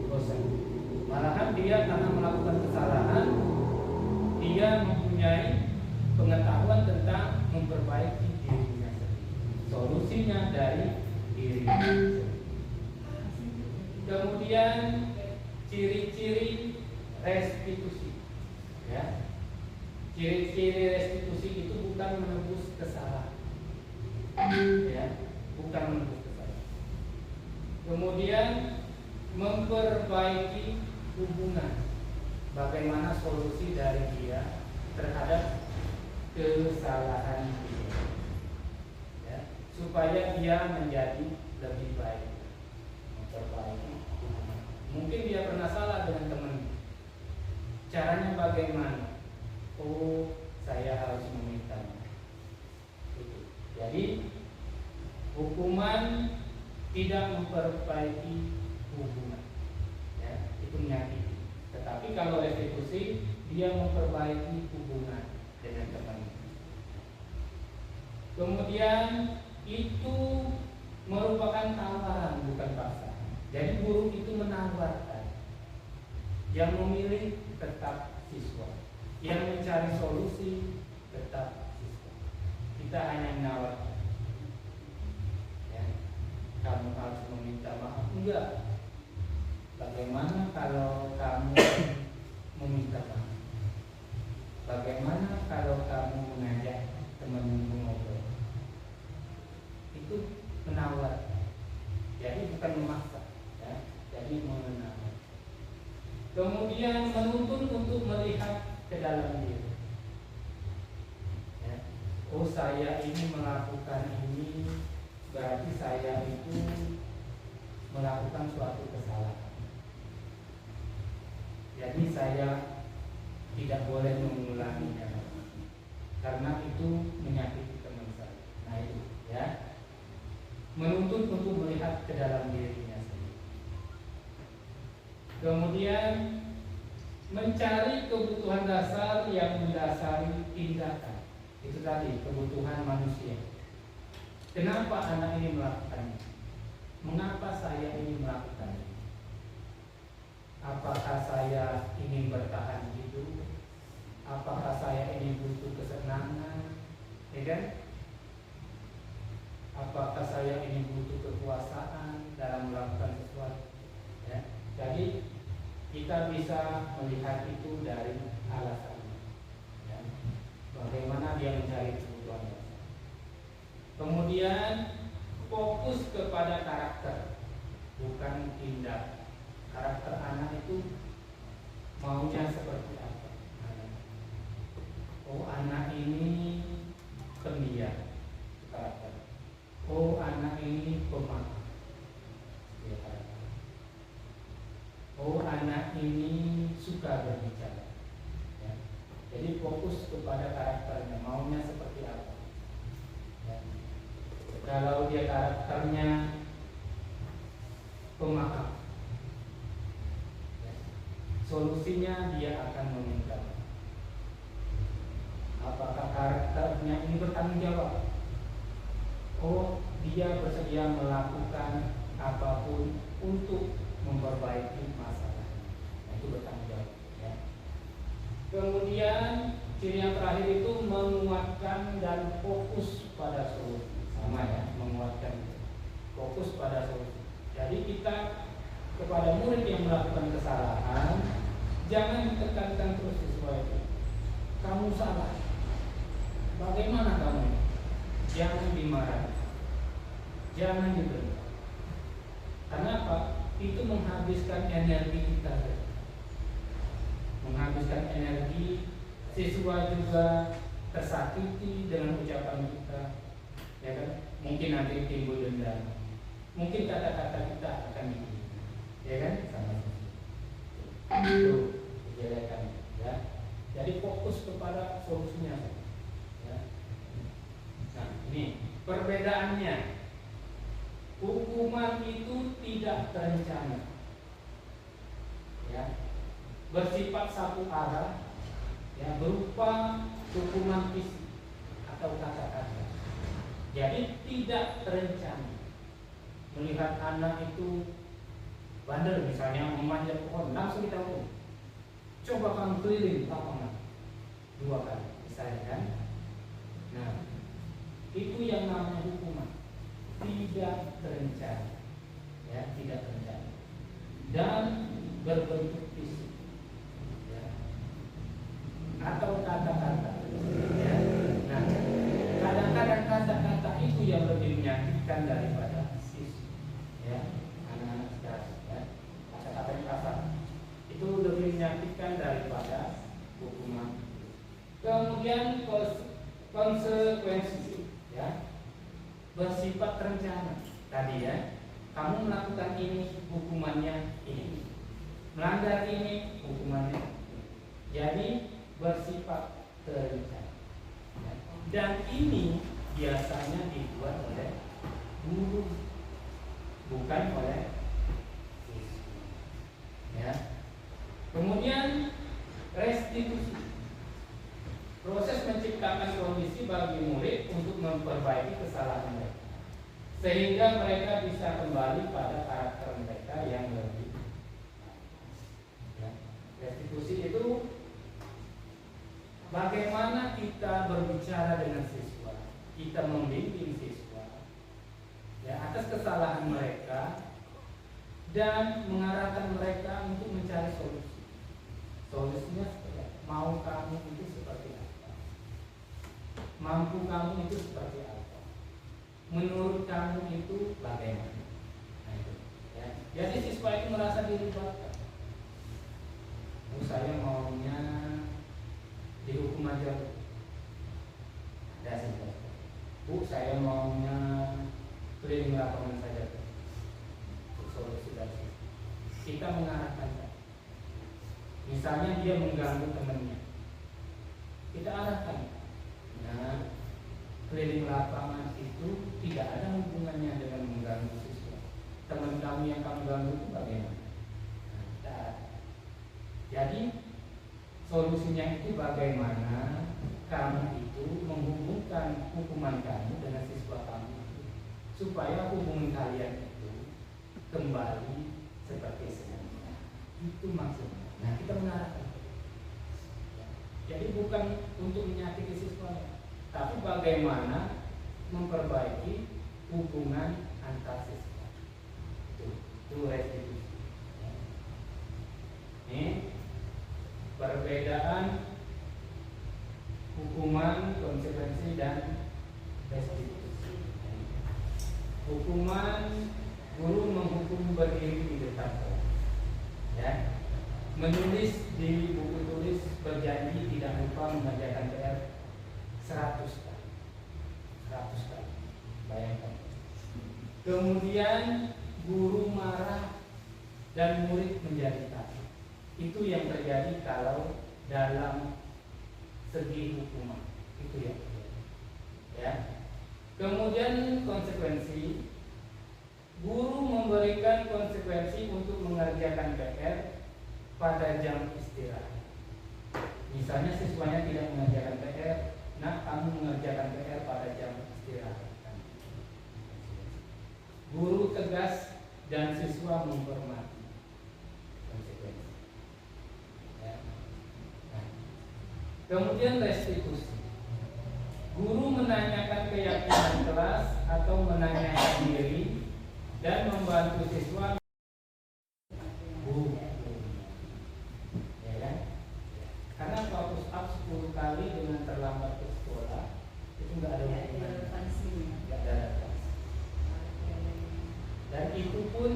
S2: dosen. Malahan dia karena melakukan kesalahan, dia mempunyai pengetahuan tentang memperbaiki dirinya sendiri. Solusinya dari dirinya sendiri. Kemudian ciri-ciri restitusi, ya. Ciri-ciri restitusi itu bukan menebus kesalahan, ya, bukan menebus kesalahan. Kemudian memperbaiki hubungan, bagaimana solusi dari dia terhadap kesalahan dia, ya, supaya dia menjadi lebih baik. Memperbaiki hubungan. Mungkin dia pernah salah dengan teman. Caranya bagaimana? Oh, saya harus meminta. Jadi hukuman tidak memperbaiki hubungan, ya, itu menyakiti. Tetapi kalau restitusi, dia memperbaiki hubungan dengan teman. Kemudian itu merupakan tawaran, bukan paksaan. Jadi guru itu menawarkan, yang memilih tetap siswa, yang mencari solusi tetap siswa. Kita hanya menawarkan, ya, kamu harus meminta maaf. Enggak. Bagaimana kalau kamu meminta maaf? Bagaimana kalau kamu mengajak temanmu ngobrol? Itu menawarkan. Jadi bukan memaksa, ya. Jadi mengenal. Kemudian menuntun untuk melihat ke dalam diri, ya. Oh, saya ini melakukan ini, berarti saya itu melakukan suatu kesalahan. Jadi saya tidak boleh mengulanginya, karena itu menyakiti teman saya. Nah itu, ya, menuntut untuk melihat ke dalam dirinya sendiri. Kemudian mencari kebutuhan dasar yang mendasari tindakan. Itu tadi kebutuhan manusia. Kenapa anak ini melakukannya? Mengapa saya ini melakukannya? Apakah saya ingin bertahan hidup? Apakah saya ini butuh kesenangan? Ya kan? Apakah saya ini butuh kekuasaan dalam melakukan sesuatu? Ya. Jadi kita bisa melihat itu dari alasannya, ya. Bagaimana dia mencari kebutuhannya. Kemudian fokus kepada karakter, bukan tindak. Karakter anak itu maunya seperti apa? Oh, anak ini pendiam, karakter. Oh, anak ini pemaaf, ya, karakter. Oh, anak ini suka berbicara, ya. Jadi fokus kepada karakternya, maunya seperti apa, ya. Kalau dia karakternya pemaaf, solusinya dia akan meminta. Apakah karakternya ini bertanggung jawab? Oh, dia bersedia melakukan apapun untuk memperbaiki masalah. Nah, itu bertanggung jawab, ya. Kemudian ciri yang terakhir itu menguatkan dan fokus pada solusi. Sama, ya, menguatkan, fokus pada solusi. Jadi kita kepada murid yang melakukan kesalahan, jangan ditekankan terus siswa itu. Kamu salah. Bagaimana kamu? Jangan dimarahi. Jangan diberhenti. Kenapa? Itu menghabiskan energi kita. Menghabiskan energi, siswa juga tersakiti dengan ucapan kita, ya kan? Mungkin nanti timbul dendam, mungkin kata-kata kita akan dihina, ya kan? Sama itu kejelekan, ya. Jadi fokus kepada solusinya, ya. Nah, ini perbedaannya. Hukuman itu tidak terencana, ya, bersifat satu arah, ya, berupa hukuman fisik atau kata-kata. Jadi tidak terencana. Melihat anak itu bandel, misalnya memanjat pohon, langsung kita hukum. Coba kamu keliling lapangan 2 kali, misalnya kan. Nah, itu yang namanya hukuman tidak terencana, ya, tidak terencana dan berbentuk fisik, ya, atau kata-kata, ya. Nah, kadang-kadang kata-kata itu yang lebih menyakitkan daripada siswa, ya, anak-anak sekarang, ya. Kata-kata yang kasar itu lebih menyakitkan daripada hukuman. Kemudian konsekuensi, ya, bersifat terencana. Tadi, ya, kamu melakukan ini, hukumannya ini. Melanggar ini, hukumannya ini. Jadi bersifat terencana. Dan ini biasanya dibuat oleh guru, bukan oleh siswa, ya. Kemudian restitusi, proses menciptakan kondisi bagi murid untuk memperbaiki kesalahan mereka, sehingga mereka bisa kembali pada karakter mereka yang lebih. Ya. Restitusi itu bagaimana kita berbicara dengan siswa, kita membimbing siswa, ya, atas kesalahan mereka dan mengarahkan mereka untuk mencari solusi. Solusinya seperti apa? Mau kamu itu seperti apa? Mampu kamu itu seperti apa? Menurut kamu itu bagaimana? Nah, itu, ya. Jadi siswa itu merasa dilibatkan. Saya maunya dihukum aja. Ada sih, Bu, saya maunya keliling lapangan saja. Solusi dari kita mengarahkan. Misalnya dia mengganggu temannya, kita arahkan. Nah, keliling lapangan itu tidak ada hubungannya dengan mengganggu siswa. Teman kamu yang kamu ganggu itu bagaimana? Nah, kita arahkan. Jadi solusinya itu bagaimana kamu itu menghubungkan hukuman kamu dengan siswa kamu itu, supaya hubungan kalian itu kembali seperti semula. Itu maksudnya. Nah, kita mengarahkan. Jadi bukan untuk menyakiti siswanya, tapi bagaimana memperbaiki hubungan antar siswa. Itu restitusi. Ini perbedaan hukuman, konsekuensi, dan restitusi. Hukuman, guru menghukum berdiri di depan kelas, ya. Menulis di buku tulis, berjanji tidak lupa mengerjakan PR 100 kali. 100 kali. Bayangkan. Kemudian guru marah dan murid menjadi takut. Itu yang terjadi kalau dalam segi hukuman. Itu yang terjadi, ya. Kemudian konsekuensi, guru memberikan konsekuensi untuk mengerjakan PR pada jam istirahat. Misalnya siswanya tidak mengerjakan PR, nah kamu mengerjakan PR pada jam istirahat. Guru tegas dan siswa menghormati. Konsekuensi, ya. Nah, kemudian restitusi, guru menanyakan keyakinan kelas atau menanyakan diri dan membantu siswa. Karena kalau push up 10 kali dengan terlambat ke sekolah itu nggak ada hubungan, nggak ada adaptasi. itu pun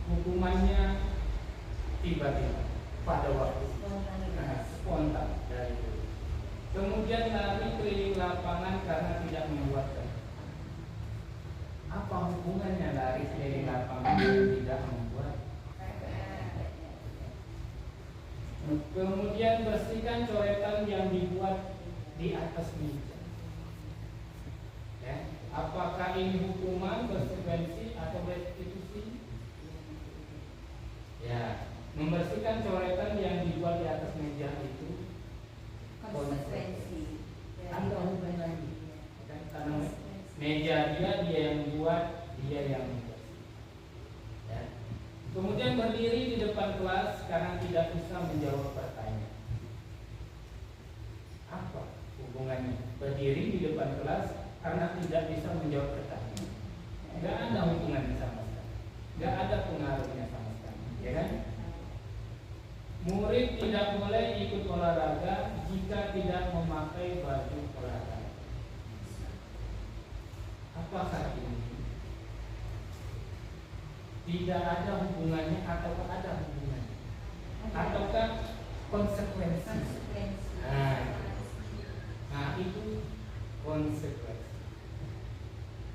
S2: hukumannya tiba-tiba pada waktu spontan dari itu. Kemudian lari keliling lapangan karena tidak membuat kerja. Apa hubungannya lari keliling lapangan dan tidak membuat? Kemudian bersihkan coretan yang dibuat di atas meja. Ya, apakah ini hukuman, konsekuensi atau restitusi? Ya, membersihkan coretan yang dibuat di atas meja itu konsekuensi. Ada hubungan lagi. Karena meja dia yang buat, dia yang membersih. Ya. Kemudian berdiri di depan kelas karena tidak bisa menjawab pertanyaan. Apa hubungannya? Berdiri di depan kelas karena tidak bisa menjawab pertanyaan. Gak ada hubungannya sama sekali. Gak ada pengaruhnya sama sekali. Ya kan? Murid tidak boleh ikut olahraga jika tidak memakai baju olahraga. Apakah ini? Tidak ada hubungannya ataukah ada hubungannya? Ataukah konsekuensi? Nah itu konsekuensi.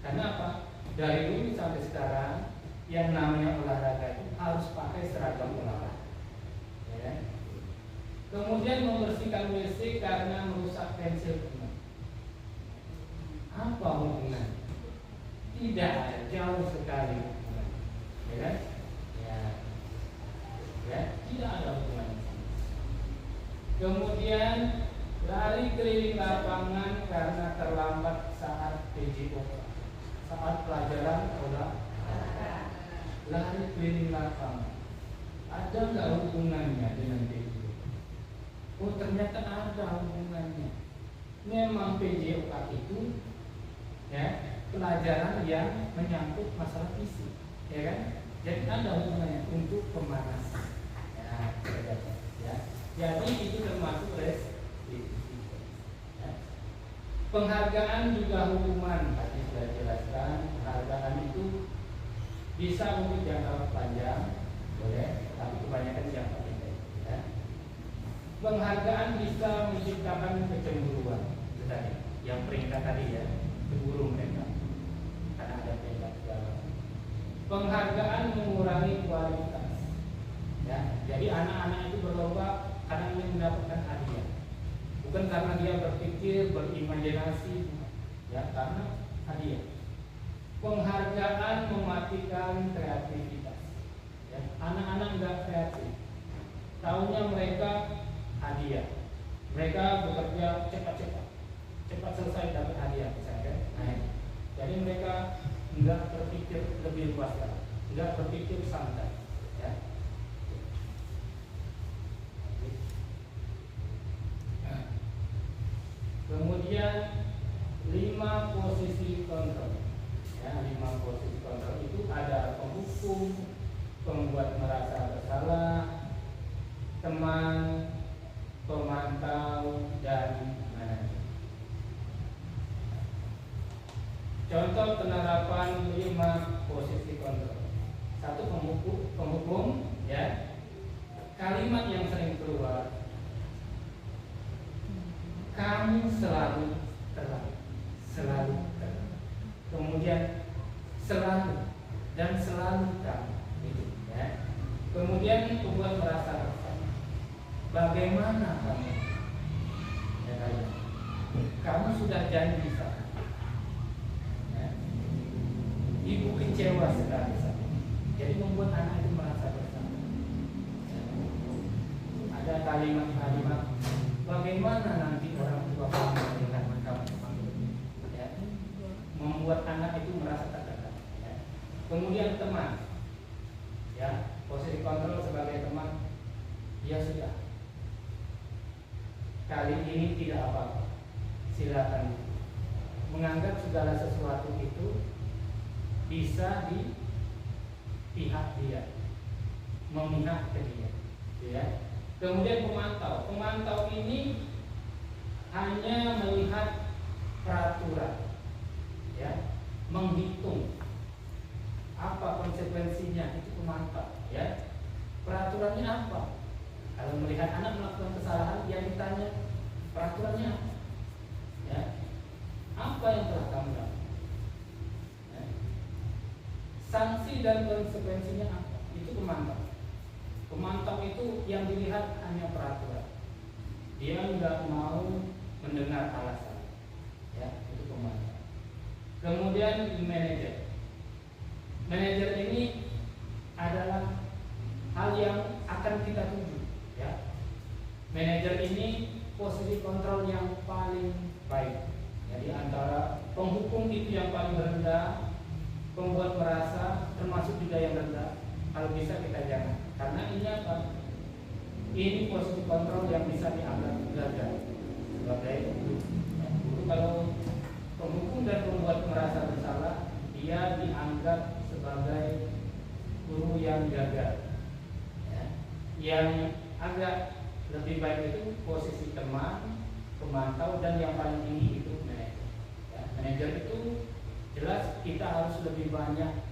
S2: Karena apa? Dari dulu sampai sekarang yang namanya olahraga itu harus pakai seragam olahraga. Ya. Kemudian membersihkan WC karena merusak pensil teman. Apa hubungan? Tidak, jauh sekali hubungan. Ya kan? Ya, tidak ada hubungan. Kemudian lari keliling lapangan karena terlambat saat PJO, saat pelajaran olahraga. Lari keliling lapangan. Ada nggak hubungannya dengan PJO? Oh ternyata ada hubungannya. Memang PJO itu ya pelajaran yang menyangkut masalah fisik, ya kan? Jadi ada hubungannya untuk pemanasan. Ya. Jadi itu termasuk restitusi. Ya. Penghargaan juga hukuman. Tadi sudah jelaskan. Penghargaan itu bisa untuk jangka panjang, boleh, tapi kebanyakan jangka pendek. Ya. Penghargaan bisa menciptakan kecemburuan. Itu tadi, yang peringkat tadi ya, cemburu mereka karena ada peringkat segala. Penghargaan mengurangi kualitas. Ya, jadi anak-anak itu berlomba karena ingin mendapatkan hadiah, bukan karena dia berpikir, berimajinasi, ya karena hadiah. Penghargaan mematikan kreativitas. Ya, anak-anak nggak kreatif, taunya mereka hadiah. Mereka bekerja cepat selesai dapat hadiah misalnya. Nah, jadi mereka nggak berpikir lebih luas lagi, nggak berpikir santai. Ya. Kemudian 5 posisi kontrol. Ya, 5 posisi kontrol itu ada penghukum, pembuat merasa bersalah, teman, pemantau, dan manajer. Contoh penerapan 5 posisi kontrol. 1 penghukum, ya. Kalimat yang sering keluar, kamu selalu terlambat, selalu terlambat. Kemudian selalu dan selalu kamu, gitu, ya. Kemudian membuat merasa bersalah. Bagaimana kamu? Ya, kamu sudah janji sama. Ya. Ibu kecewa sekali sama. Jadi membuat anak itu merasa bersalah. Ya. Ada kalimat-kalimat. Bagaimana nanti orang tua kamu melihat kamu? Ya. Membuat anak itu merasa tertekan. Ya. Kemudian teman, ya posisi kontrol sebagai teman, ya sudah. Kali ini tidak apa-apa. Silakan. Menganggap segala sesuatu itu bisa di pihak dia, memihak ke dia. Ya. Kemudian pemantau ini hanya melihat peraturan, ya, menghitung sanksi dan konsekuensinya apa? Itu pemantau. Pemantau itu yang dilihat hanya peraturan. Dia nggak mau mendengar alasan. Ya, itu pemantau. Kemudian manajer. Manajer ini adalah hal yang akan kita tuju. Ya. Manajer ini posisi kontrol yang paling baik. Jadi antara penghukum itu yang paling rendah, pembuat merasa termasuk juga yang rendah. Kalau bisa kita jangan, karena ini apa? Ini posisi kontrol yang bisa dianggap gagal sebagai guru. Kalau penghukum dan pembuat merasa bersalah, dia dianggap sebagai guru yang gagal. Ya. Yang agak lebih baik itu posisi teman, pemantau, dan yang paling tinggi itu manajer. Ya, manajer itu jelas kita harus lebih banyak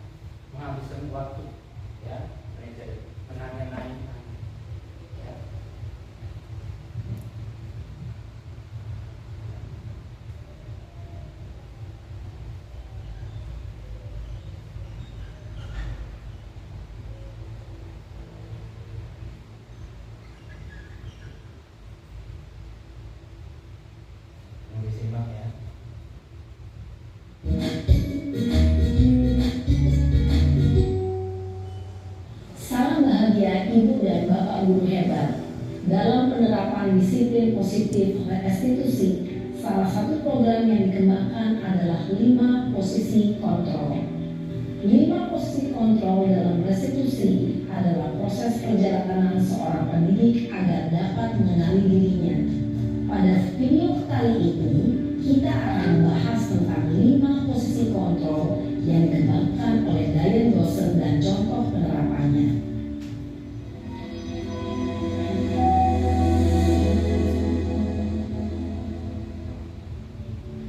S2: menghabiskan waktu. Ya, manajer menanya-nanya. Ya. Disimak ya.
S1: Salam bahagia Ibu dan Bapak Guru hebat. Dalam penerapan disiplin positif restitusi, salah satu program yang dikembangkan adalah 5 posisi kontrol. 5 posisi kontrol dalam restitusi adalah proses perjalanan seorang pendidik agar dapat mengenali dirinya. Pada video kali ini, kita akan membahas tentang 5 posisi kontrol yang dikembangkan oleh Diane Dawson dan contoh penerapannya.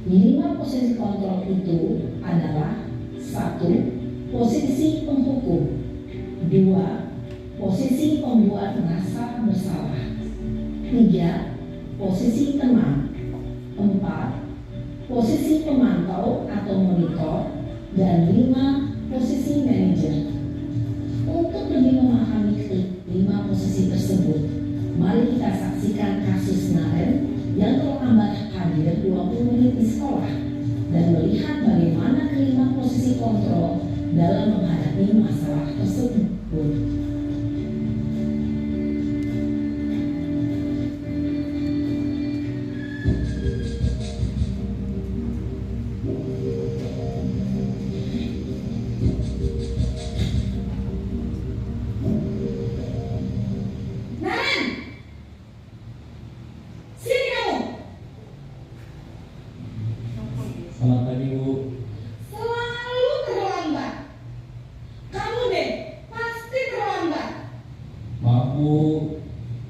S1: 5 posisi kontrol itu adalah 1. Posisi penghukum, 2. Posisi pembuat merasa bersalah, 3. Posisi teman, 4. Posisi pemantau atau monitor, dan 5. Posisi manajer. Untuk lebih memahami ke-5 posisi tersebut, mari kita saksikan kasus Naren yang terlambat hadir 20 menit di sekolah dan melihat bagaimana ke-5 posisi kontrol dalam menghadapi masalah tersebut.
S3: Selamat pagi, Bu.
S1: Selalu terlambat. Kamu deh, pasti terlambat.
S3: Maaf, Bu.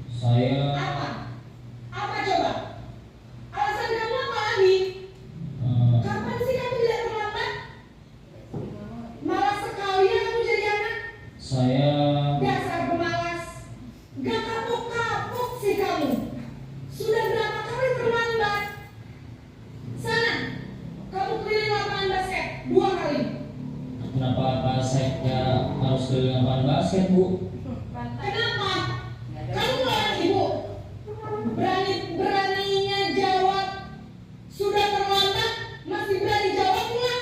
S3: Saya
S1: Apa? Apa coba? Alasan kamu apa lagi? Kapan sih kamu tidak terlambat? Malas sekali ya kamu jadi anak.
S3: saya
S1: Dasar pemalas. Gak kapok-kapok sih kamu. Sudah berapa kali terlambat? Sana, kamu keliling lapangan basket 2 kali.
S3: kenapa saya harus keliling lapangan basket, Bu?
S1: Kenapa? Kamu melawan ibu. Beraninya jawab. Sudah terlambat, masih berani jawab pula.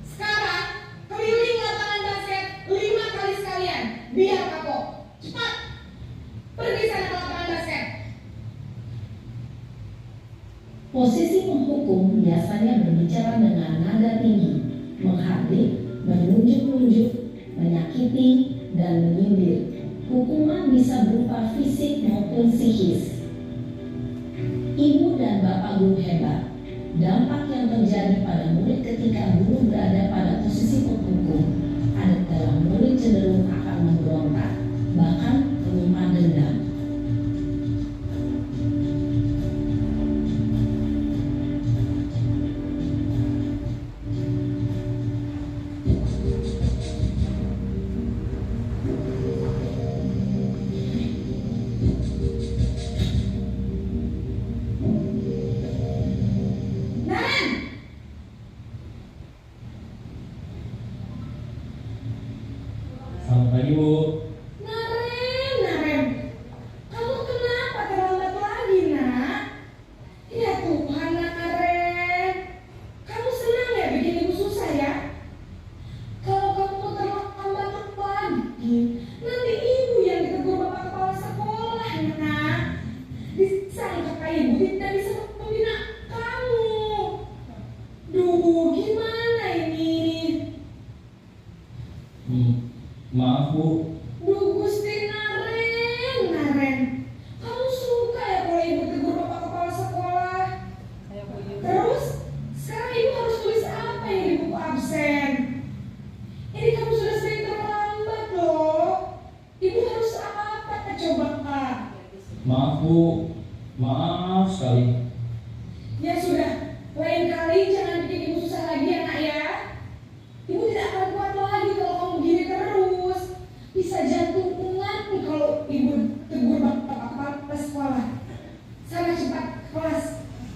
S1: Sekarang keliling lapangan basket 5 kali sekalian. Biar kapok. Cepat. Pergi sana ke lapangan basket. Posisi penghukum biasanya berbicara dengan nada tinggi, menghardik, menunjuk-nunjuk, menyakiti, dan menyindir. Hukuman bisa berupa fisik maupun psikis. Ibu dan Bapak Guru hebat, dampak yang terjadi pada murid ketika guru berada pada posisi penghukum adalah murid cenderung akan memberontak, bahkan menyimpan dendam.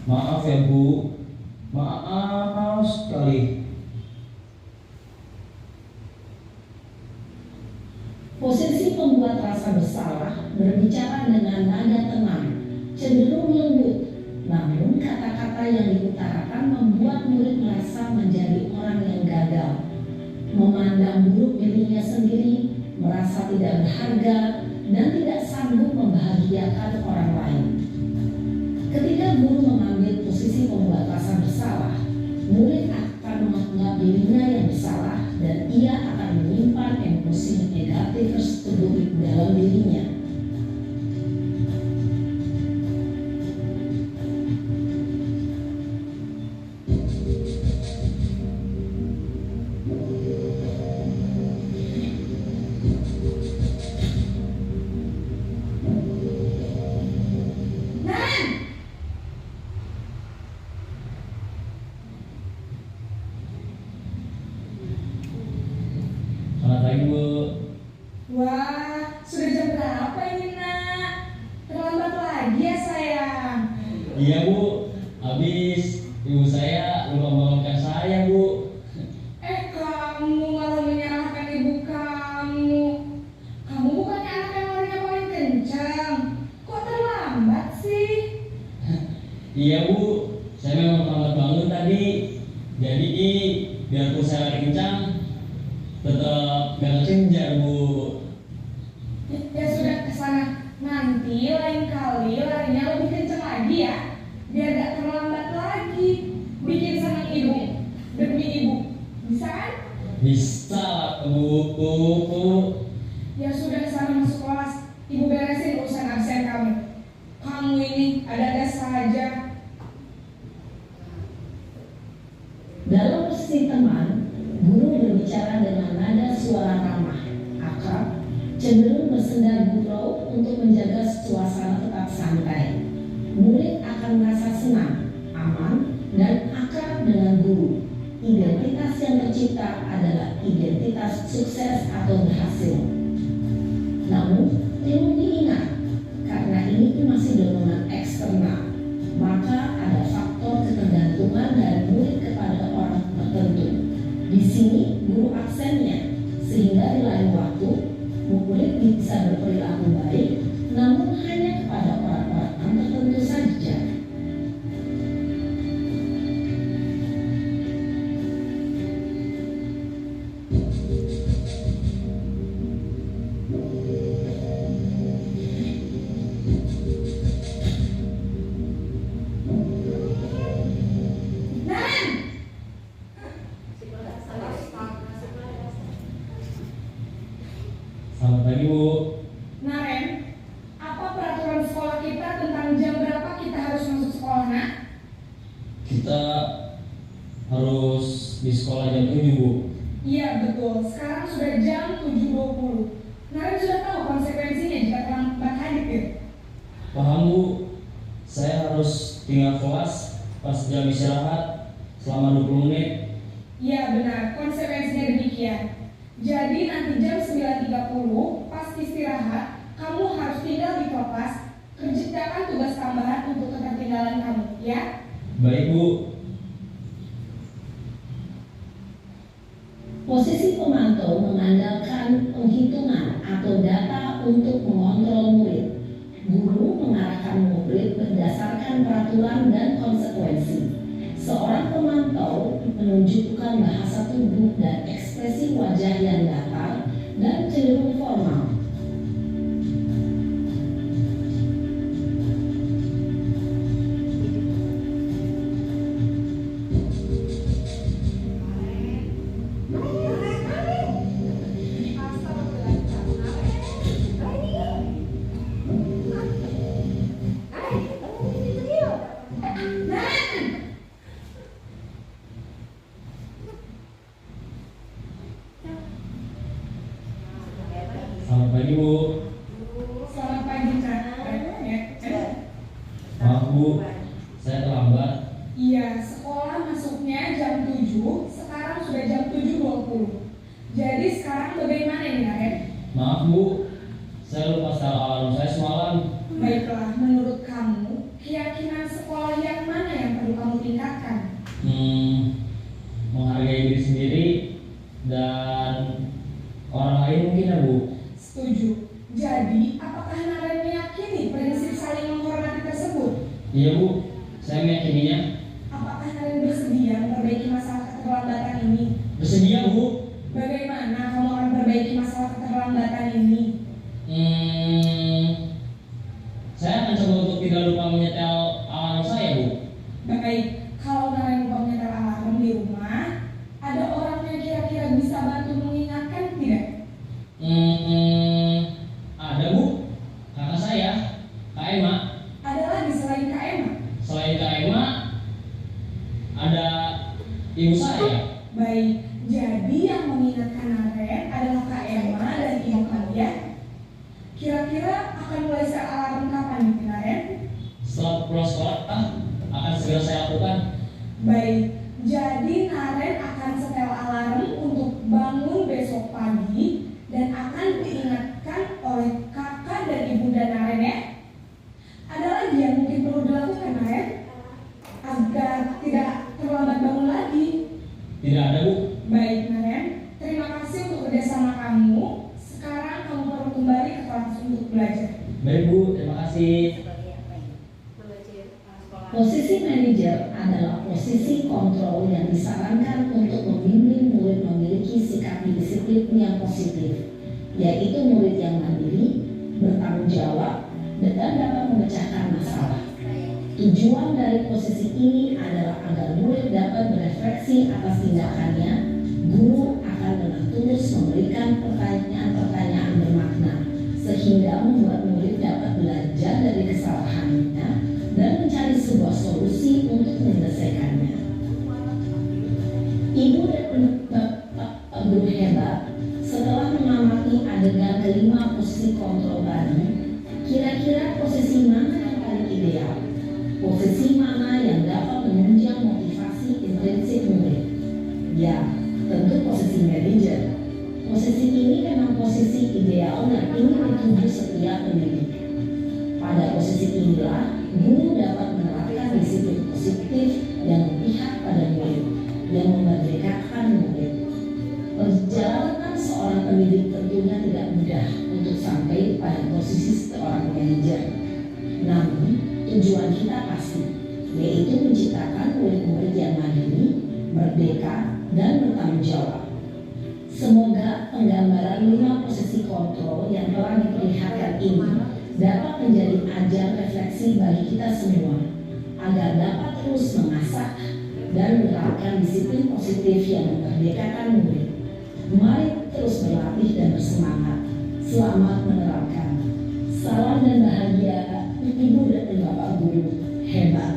S3: Maaf ya Bu, maaf sekali.
S1: Posisi pembuat rasa bersalah berbicara dengan nada tenang, cenderung lembut, namun kata-kata yang diutarakan membuat murid merasa menjadi orang yang gagal, memandang buruk dirinya sendiri, merasa tidak berharga, dan tidak sanggup membahagiakan orang lain. Ketika guru mengambil posisi pembuat rasa bersalah, murid akan menganggap dirinya yang bersalah dan ia akan menyimpan emosi negatif tersebut dalam dirinya.
S3: Selamat pagi Bu.
S4: Wah, sudah jam berapa ini nak? Terlambat lagi ya sayang.
S3: Iya Bu, habis ibu saya lupa membangunkan saya Bu.
S4: Kamu malah menyalahkan ibu kamu. Kamu bukannya anak yang larinya paling kencang. Kok terlambat sih?
S3: Iya Bu, saya memang terlambat bangun tadi. Jadi biarpun saya lari kencang, tetap gak kekejar Bu.
S4: Ya sudah kesana. Nanti lain kali larinya lebih kencang lagi ya. Biar gak terlambat lagi. Bikin senang ibu demi ibu. Bisa kan?
S3: Bisa Bu.
S4: Ya sudah sana masuk kelas. Ibu beresin urusan absen kamu. Kamu ini ada-ada saja.
S1: Dalam posisi teman, guru berbicara dengan nada suara ramah, akrab, cenderung bersenda gurau untuk menjaga suasana tetap santai. Murid akan merasa senang, aman, dan akrab dengan guru. Identitas yang tercipta adalah identitas sukses atau berhasil. Namun, perlu diingat, karena ini masih dorongan eksternal, maka ada faktor ketergantungan dari murid kepada orang tertentu. Di sini guru aksennya, sehingga di lain waktu murid bisa berperilaku baik, namun hanya kepada orang-orang tertentu saja.
S3: Selamat pagi Bu.
S4: Naren, apa peraturan sekolah kita tentang jam berapa kita harus masuk sekolah, nak?
S3: Kita harus di sekolah jam 7 Bu.
S4: Iya betul, sekarang sudah jam 7.20. Naren sudah tahu konsekuensinya jika terlambat hadir.
S3: Paham Bu, saya harus tinggal kelas pas jam istirahat selama 20 menit.
S4: Iya benar, konsekuensinya demikian. Jadi nanti jam 9.30 pas istirahat, kamu harus tinggal di kelas, kerjakan tugas tambahan untuk ketertinggalan kamu, ya?
S3: Baik Bu.
S1: Posisi pemantau mengandalkan penghitungan atau data untuk mengontrol murid. Guru mengarahkan murid berdasarkan peraturan dan konsekuensi. Seorang pemantau menunjukkan bahasa tubuh dan ekspresi wajah yang datar dan cenderung formal.
S3: Selamat pagi Bu.
S4: Selamat pagi, Kak.
S3: Maaf Bu, saya terlambat.
S4: Iya, sekolah masuknya jam 7, sekarang sudah jam 7.20. Jadi sekarang bagaimana ini, Naren?
S3: Maaf Bu, saya lupa setel alarm saya semalam.
S4: Baiklah, menurut kamu, keyakinan sekolah yang mana yang
S3: saya meyakininya.
S4: Apakah kalian bersedia memperbaiki masalah keterlambatan ini?
S3: Bersedia, Bu.
S4: Bagaimana kamu akan memperbaiki masalah keterlambatan ini?
S3: Saya akan coba untuk tidak lupa menyetel alarm saya, Bu.
S4: Baik, kalau kalian lupa menyetel alarm di rumah, ada orang yang kira-kira bisa bantu mengingatkan tidak?
S3: Ada, Bu. Kakak saya, Kak Emma.
S4: Ada lagi selain Kak Emma?
S3: Selain Kak Emma, ada ibu saya.
S4: Baik, jadi yang mengingatkan Naren adalah Kak Emma dan ibu kalian. Kira-kira akan mulai set alarm kapan nih, Naren?
S3: Setelah pulang sekolah, akan segera saya lakukan.
S4: Baik, jadi Naren akan setel alarm untuk bangun besok pagi dan akan diingatkan oleh kakak dan ibunda Naren ya. Ada lagi yang mungkin perlu dilakukan Naren agar tidak terlambat bangun lagi?
S3: Tidak ada, Bu.
S4: Baik Naren, terima kasih untuk kerjasama kamu. Sekarang kamu perlu kembali ke kelas untuk belajar.
S3: Baik, Bu. Terima kasih.
S1: Posisi manajer adalah posisi kontrol yang disarankan untuk membimbing murid memiliki sikap disiplin yang positif, yaitu murid yang mandiri, bertanggung jawab, dan dapat memecahkan masalah. Tujuan dari posisi ini adalah agar murid dapat berefleksi atas tindakannya. Guru akan dengan tulus memberikan pertanyaan-pertanyaan bermakna, sehingga membuat murid dapat belajar dari kesalahannya dan mencari sebuah solusi untuk menyelesaikannya. Ibu dan Bapak guru hebat, setelah mengamati adegan kelima posisi kontrol tadi, kira-kira posisi mana yang paling ideal? Posisi mana yang dapat menunjang motivasi intensif murid? Ya, tentu posisi manajer. Posisi ini memang posisi ideal yang ingin dituju setiap pendidik. Pada posisi inilah, guru dapat menerapkan disiplin positif yang memihak pada murid, yang memerdekakan murid. Perjalanan seorang pendidik tentunya tidak mudah untuk sampai pada posisi seorang manajer. Namun, tujuan kita pasti, yaitu menciptakan murid-murid yang mandiri, merdeka, dan bertanggung jawab. Semoga penggambaran 5 posisi kontrol yang telah diperlihatkan ini dapat menjadi ajar refleksi bagi kita semua, agar dapat terus mengasah dan menerapkan disiplin positif yang memerdekakan murid. Mari terus berlatih dan bersemangat. Selamat menerapkan. Salam dan bahagia Ibu dan Bapak guru hebat.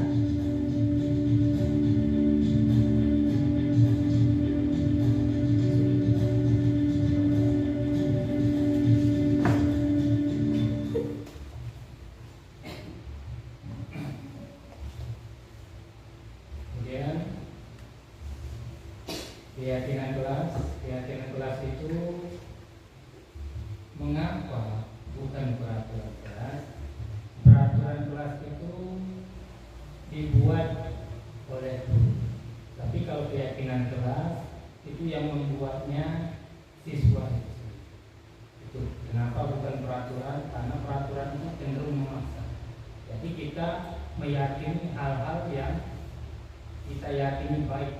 S2: Keyakinan kelas itu mengapa bukan peraturan kelas? Peraturan kelas itu dibuat oleh guru, tapi kalau keyakinan kelas itu yang membuatnya siswa itu. Kenapa bukan peraturan? Karena peraturan itu cenderung memaksa. Jadi kita meyakini hal-hal yang kita yakini baik.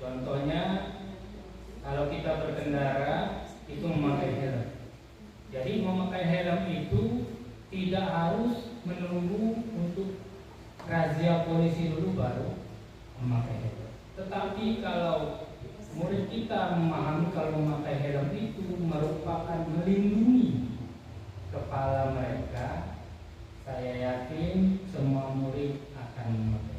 S2: Contohnya, kalau kita berkendara itu memakai helm. Jadi memakai helm itu tidak harus menunggu untuk razia polisi dulu baru memakai helm. Tetapi kalau murid kita memahami kalau memakai helm itu merupakan melindungi kepala mereka, saya yakin semua murid akan memakai.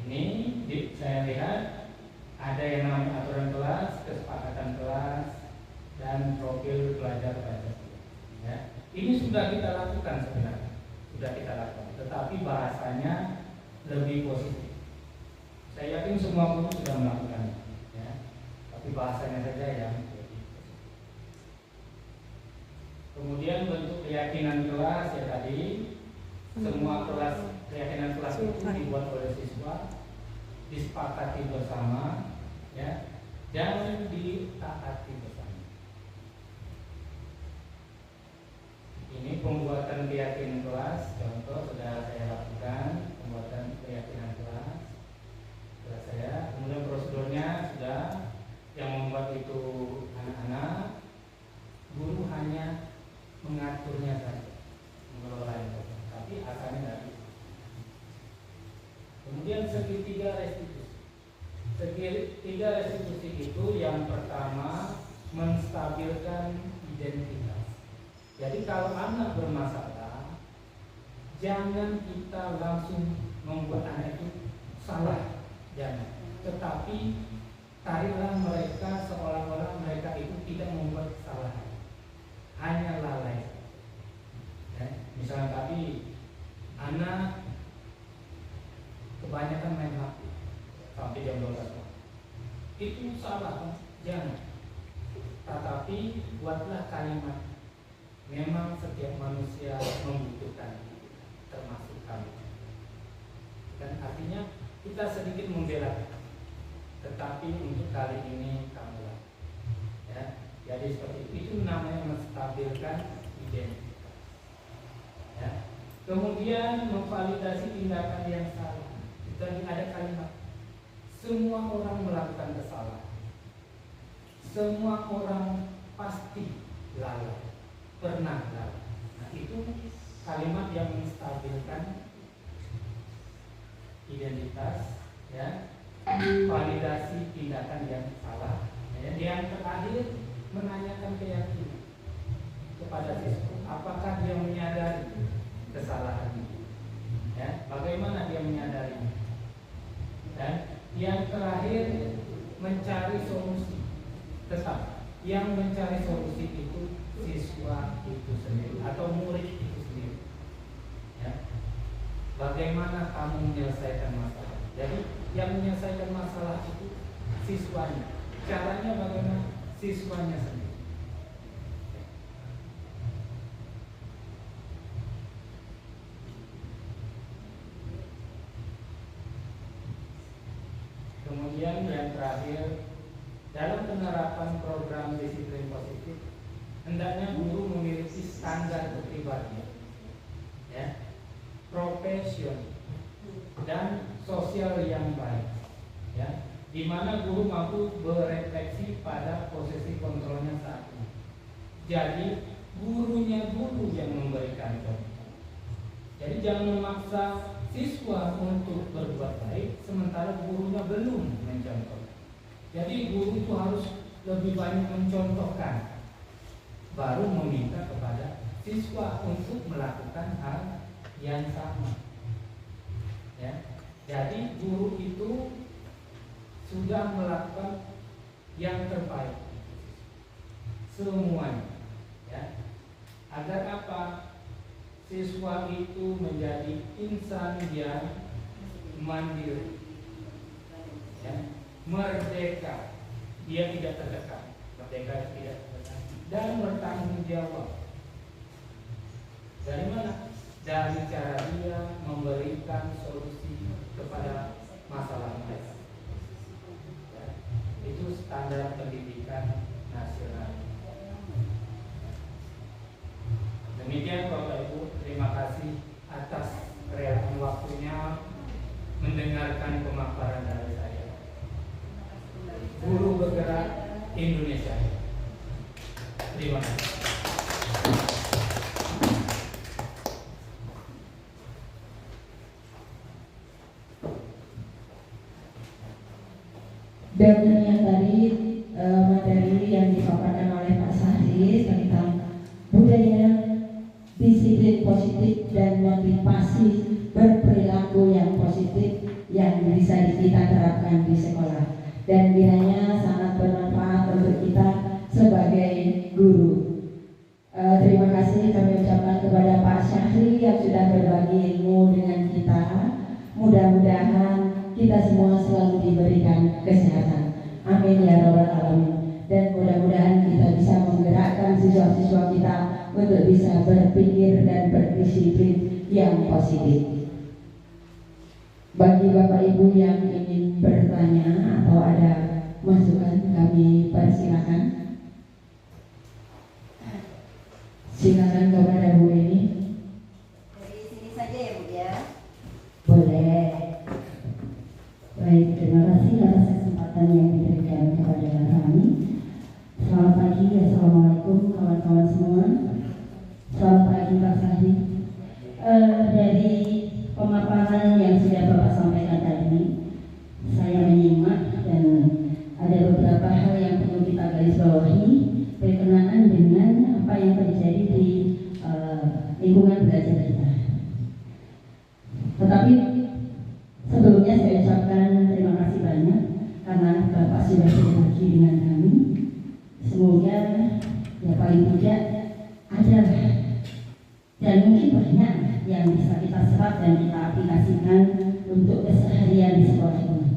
S2: Ini saya lihat ada yang namanya aturan kelas, kesepakatan kelas, dan profil pelajar Pancasila. Ya. Ini sudah kita lakukan sebenarnya, sudah kita lakukan. Tetapi bahasanya lebih positif. Saya yakin semua guru sudah melakukannya. Ya. Tapi bahasanya saja yang lebih positif. Kemudian bentuk keyakinan kelas ya tadi, semua kelas keyakinan kelas itu dibuat oleh siswa, disepakati bersama, ya. Jangan ditaati bersama. Ini pembuatan keyakinan kelas, contoh sudah saya lakukan pembuatan keyakinan kelas. Sudah saya, kemudian prosedurnya sudah, yang membuat itu anak-anak, guru hanya mengaturnya saja, mengelolanya, tapi asalnya dari. Kemudian segitiga restitusi. Segitiga restitusi itu yang pertama menstabilkan identitas. Jadi kalau anak bermasalah, jangan kita langsung membuat anak itu salah, jangan. Tetapi tarilah mereka seolah-olah mereka itu tidak membuat kesalahan, hanya lalai. Misalnya tadi anak kebanyakan main HP sampai jam 12 malam, itu salah, jangan. Tetapi buatlah kalimat, memang setiap manusia membutuhkan, termasuk kami. Dan artinya kita sedikit membela, tetapi untuk kali ini kamulah. Ya, jadi seperti itu namanya menstabilkan identitas. Ya. Kemudian memvalidasi tindakan yang salah. Dan ada kalimat, semua orang melakukan kesalahan, semua orang pasti lalai, pernah lalai. Nah, itu kalimat yang menstabilkan identitas, ya. Validasi tindakan yang salah, ya. Yang terakhir menanyakan keyakinan kepada siswa, apakah dia menyadari kesalahan itu, ya. Bagaimana dia menyadarinya. Dan yang terakhir mencari solusi. Tetap yang mencari solusi itu siswa itu sendiri atau murid itu sendiri. Ya. Bagaimana kamu menyelesaikan masalah? Jadi yang menyelesaikan masalah itu siswanya. Caranya bagaimana? Siswanya sendiri. Kemudian yang terakhir, dalam penerapan program disiplin positif, hendaknya guru memiliki standar kepribadian, ya, profesional dan sosial yang baik, ya, di mana guru mampu berefleksi pada posisi kontrolnya saat ini. Jadi gurunya guru yang memberikan contoh. Jadi jangan memaksa siswa untuk berbuat baik sementara gurunya belum mencontoh. Jadi guru itu harus lebih banyak mencontohkan, baru meminta kepada siswa untuk melakukan hal yang sama. Ya. Jadi guru itu sudah melakukan yang terbaik semuanya, ya. Agar apa? Siswa itu menjadi insan yang mandiri, ya, merdeka, dia tidak tertekan, merdeka tidak tertekan, dan bertanggung jawab. Dari mana? Dari cara dia memberikan solusi kepada masalah mereka. Ya, itu standar pendidikan nasional. Demikian Bapak Ibu, terima kasih atas kerelaan waktunya mendengarkan pemaparan dari saya. Guru Bergerak Indonesia. Terima kasih.
S1: Dan yang tadi materi yang dipaparkan oleh Pak Sahri tentang budaya disiplin positif dan motivasi berperilaku yang positif yang bisa kita terapkan di sekolah, dan kiranya sangat bermanfaat untuk kita sebagai guru. Terima kasih kami ucapkan kepada Pak Syahri yang sudah berbagi ilmu dengan kita. Mudah-mudahan kita semua selalu diberikan kesehatan. Amin ya rabbal alamin. Dan mudah-mudahan kita bisa menggerakkan siswa-siswa kita untuk bisa berpikir dan berdisiplin yang positif. Bagi Bapak Ibu yang ingin bertanya atau ada
S5: masukan kami persilakan. Silakan kepada Bu Eni.
S6: Dari sini saja ya Bu ya.
S5: Boleh. Baik, terima kasih atas kesempatan yang diberikan kepada kami. Selamat pagi, assalamualaikum kawan-kawan semua. Selamat pagi Pak Sahid. Dari pemaparan yang sudah Bapak sampaikan tadi, saya menyimak dan ada beberapa hal yang perlu kita garis bawahi berkenaan dengan apa yang terjadi di lingkungan belajar kita. Tetapi sebelumnya saya ucapkan terima kasih banyak karena Bapak sudah berbagi dengan kami. Semoga ya paling tidak ada dan mungkin banyak yang bisa kita serap dan kita aplikasikan untuk keseharian di sekolah ini.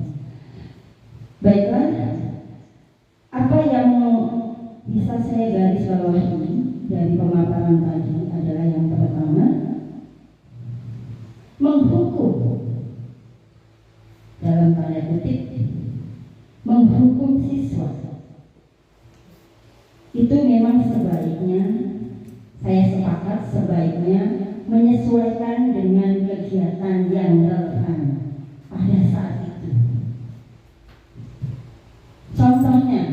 S5: Baiklah, apa yang bisa saya garis bawahi dari pemaparan tadi adalah yang pertama, menghukum dalam tanda kutip, menghukum siswa itu memang sebaiknya, saya sepakat sebaiknya menyesuaikan dengan kegiatan yang relevan pada saat itu. Contohnya,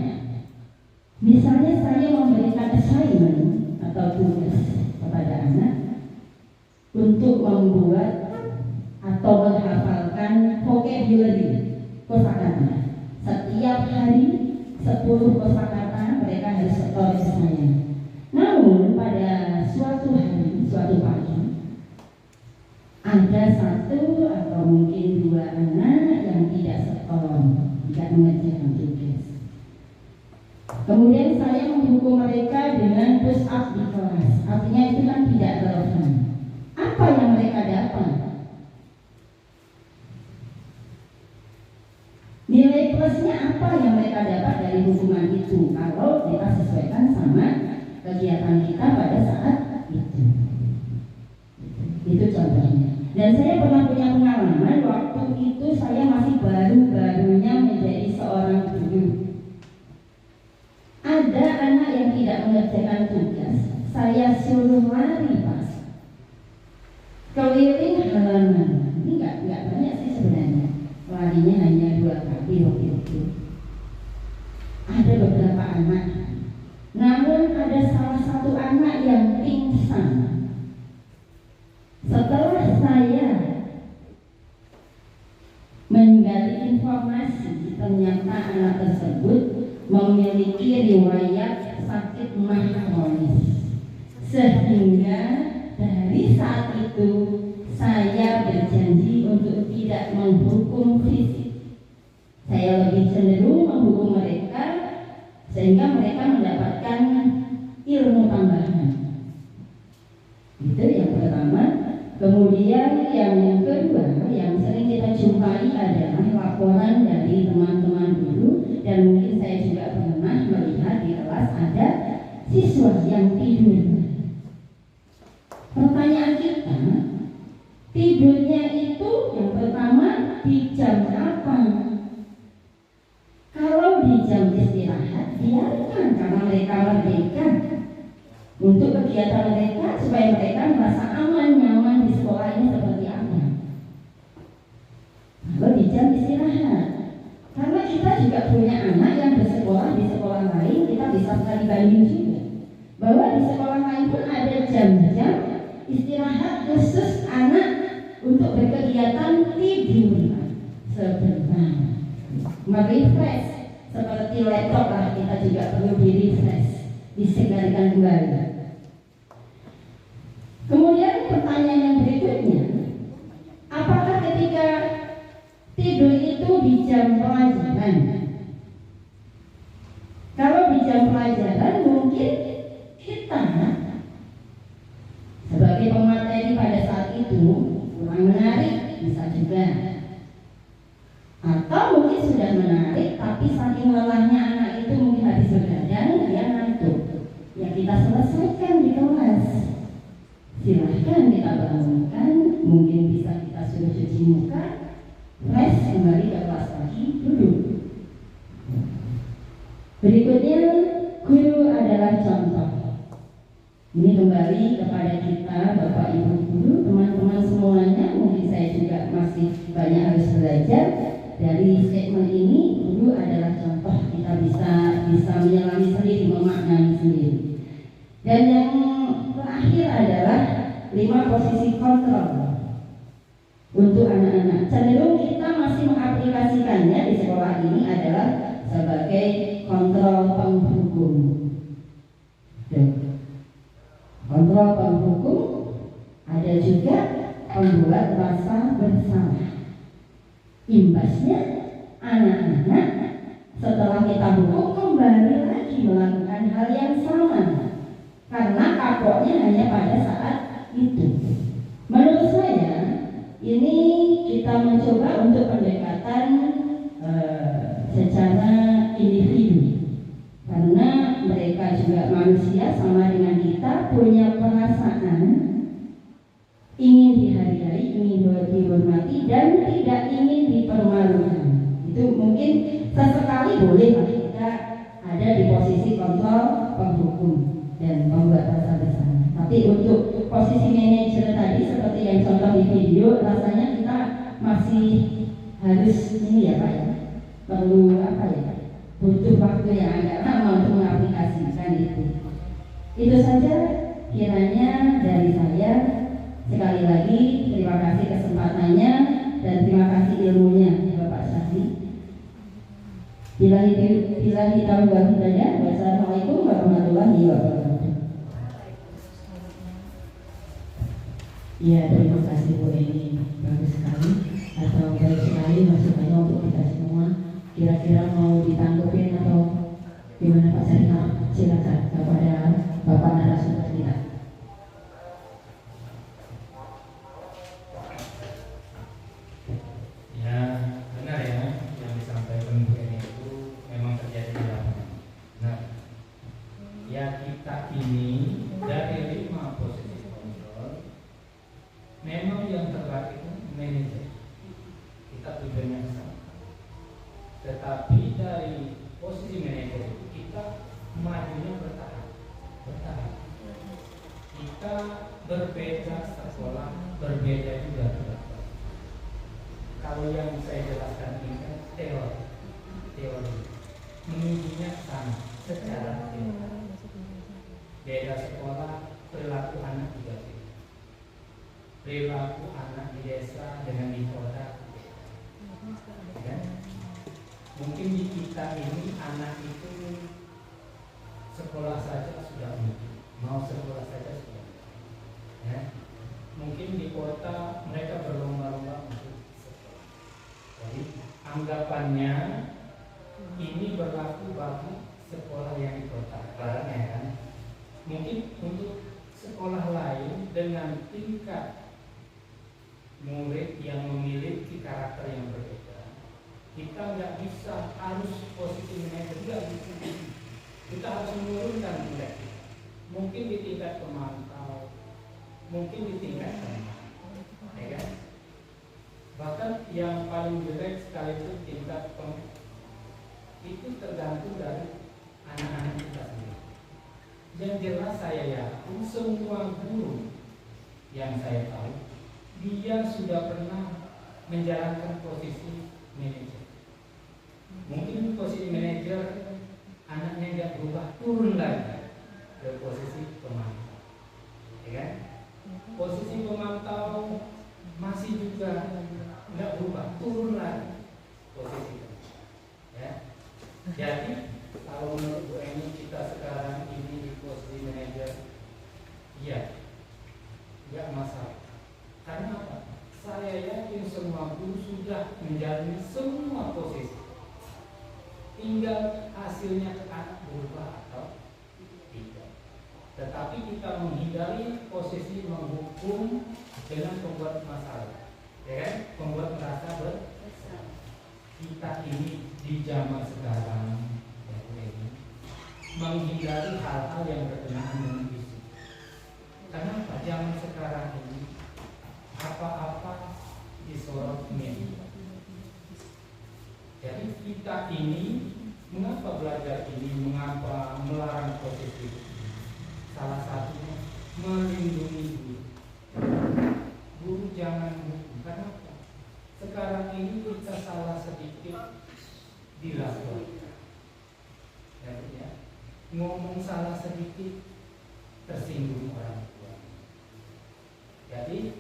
S5: misalnya saya memberikan assignment atau tugas kepada anak untuk membuat atau menghafalkan vocabulary, kosakata. Setiap hari 10 kosakata mereka harus setor ke saya. Namun pada suatu hari, suatu pagi, ada satu atau mungkin dua anak yang tidak setor, tidak mengerjakan tugas. Kemudian saya menghukum mereka dengan push up di kelas. Artinya itu kan tidak relevan. Apa yang mereka dapat? Nilai plusnya apa yang mereka dapat dari hukuman itu? Kalau kita sesuaikan sama kegiatan kita pada saat itu. Itu contohnya. Dan saya pernah punya pengalaman waktu itu saya masih baru-barunya menjadi seorang guru. Ada anak yang tidak mengerjakan tugas, saya suruh lari pas keliling halaman. Ini nggak banyak sih sebenarnya. Larinya hanya 2 kali waktu itu. Ada beberapa anak, namun ada salah satu anak yang pingsan. Setelah saya menggali informasi, ternyata anak tersebut memiliki riwayat sakit mah kronis, sehingga dari saat itu saya berjanji untuk tidak menghukum fisik. Saya lebih cenderung menghukum mereka sehingga mereka mendapatkan ilmu tambahan. Itu yang pertama. Kemudian yang kedua yang sering kita jumpai adalah laporan dari teman-teman guru, dan mungkin saya juga pernah melihat di kelas ada siswa yang tidur. Pertanyaan kita, tidurnya itu yang pertama di jam apa? Kalau di jam istirahat, biarkan karena mereka merdeka untuk kegiatan mereka supaya mereka merasa aman, nyaman di sekolah ini seperti apa. Kalau di jam istirahat, karena kita juga punya anak yang bersekolah di sekolah lain, kita bisa sekali banding juga bahwa di sekolah lain pun ada jam-jam istirahat khusus anak untuk berkegiatan tidur sebentar, merefresh. Seperti laptop lah, kita juga perlu di-refresh, disegarkan kembali. Kemudian pertanyaan yang berikutnya, apakah ketika tidur itu di jam pelajaran? Kalau di jam pelajaran mungkin kita sebagai pemateri pada saat itu kurang menarik, bisa juga. Atau mungkin sudah menarik tapi saking lelahnya anak itu mungkin habis begadang, dia ngantuk. Ya kita selesaikan di kelas. Silahkan kita bangunkan, mungkin bisa kita suruh cuci muka, fresh kembali ke kelas lagi, duduk. Berikutnya, guru adalah contoh. Ini kembali kepada kita, Bapak Ibu guru, teman-teman semuanya. Mungkin saya juga masih banyak harus belajar dari statement ini. Guru adalah contoh. Kita bisa menyelami sendiri, memaknai sendiri. Dan yang terakhir adalah 5 posisi kontrol untuk anak-anak. Cenderung kita masih mengaplikasikannya di sekolah ini adalah sebagai kontrol penghukum. Kontrol penghukum, ada juga membuat rasa bersalah. Imbasnya anak-anak setelah kita hukum kembali lagi melakukan hal yang sama karena kapoknya hanya pada saat itu. Menurut saya ini kita mencoba untuk pendekatan secara individu, karena mereka juga manusia sama dengan kita, punya perasaan ingin dihargai, ingin dihormati, dan tidak ingin dipermalukan. Itu mungkin sesekali boleh kita ada di posisi kontrol penghukum dan membuat rasa bersalah. Tapi untuk posisi manajer tadi seperti yang contoh di video, rasanya kita masih harus ini ya Pak ya, perlu apa ya, butuh waktu yang agak lama untuk mengaplikasikan itu. Itu saja kiranya dari saya. Sekali lagi terima kasih kesempatannya dan terima kasih ilmunya Bapak Syahri. Bila kita buat saja. Wassalamualaikum warahmatullahi wabarakatuh.
S1: Ya, terima kasih Bu Eni, bagus sekali atau baik sekali masukannya untuk kita semua. Kira-kira mau ditanggupin atau gimana Pak Syarika? Silakan kepada Bapak narasumber kita.
S2: Ya, benar ya yang disampaikan Bu Eni itu memang terjadi di lapangan. Nah, ya kita ini dari 5 posisi kontrol, memang yang terbaik itu manajer. Kita tujuannya ke sana. Tetapi dari posisi manajer itu kita majunya bertahap. Kita berbeda sekolah, berbeda juga. Kalau yang saya jelaskan ini kan teori, menujunya ke sana secara teori. Beda sekolah, perilaku anak juga beda. Perilaku anak di desa dengan di kota. Ya. Mungkin di kita ini anak itu sekolah saja sudah mau sekolah saja sudah. Ya. Mungkin di kota mereka berlomba-lomba untuk sekolah. Jadi anggapannya ini berlaku bagi sekolah yang di kota, barangnya kan. Mungkin untuk sekolah lain dengan tingkat murid yang memiliki karakter yang berbeda, kita nggak bisa harus posisi manajer, nggak bisa. Kita harus menurunkan mereka. Mungkin di tingkat pemantau, mungkin di tingkat teman, ya kan? Bahkan yang paling jelek sekalipun tingkat itu tergantung dari anak-anak kita sendiri. Yang jelas saya yakin semua guru yang saya tahu dia sudah pernah menjalankan posisi manajer. Mungkin posisi manajer anaknya nggak berubah, turun lagi ke posisi pemantau, ya kan? Posisi pemantau masih juga nggak berubah, turun lagi posisi, ya. Jadi kalau menurut Bu Eni kita sekarang ini di posisi manajer, ya nggak masalah. Karena apa? Saya yakin semua guru sudah menjalani semua posisi. Tinggal hasilnya ke anak berubah atau tidak. Tetapi kita menghindari posisi menghukum dengan membuat masalah, ya kan? Membuat merasa bersalah. Kita ini di zaman sekarang, ya ini, menghindari hal-hal yang berkenaan dengan isu. Karena pada zaman sekarang ini apa-apa disorot media. Jadi kita ini Mengapa belajar ini? Mengapa melarang positif? Salah satunya melindungi guru. Guru jangan hukum. Kenapa? Sekarang ini kita salah sedikit dilakukan. Ya, ngomong salah sedikit tersinggung orang tua. Jadi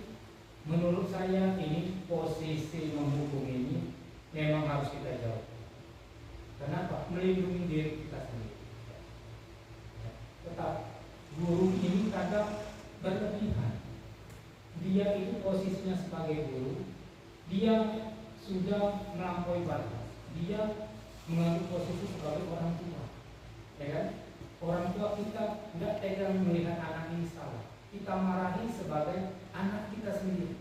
S2: menurut saya ini posisi menghukum ini memang harus kita jawab. Kenapa? Melindungi diri kita sendiri. Tetap guru ini kadang berlebihan. Dia itu posisinya sebagai guru, dia sudah melampaui batas. Dia mengambil posisi sebagai orang tua, ya kan? Orang tua kita tidak tega melihat anak ini salah. Kita marahi sebagai anak kita sendiri.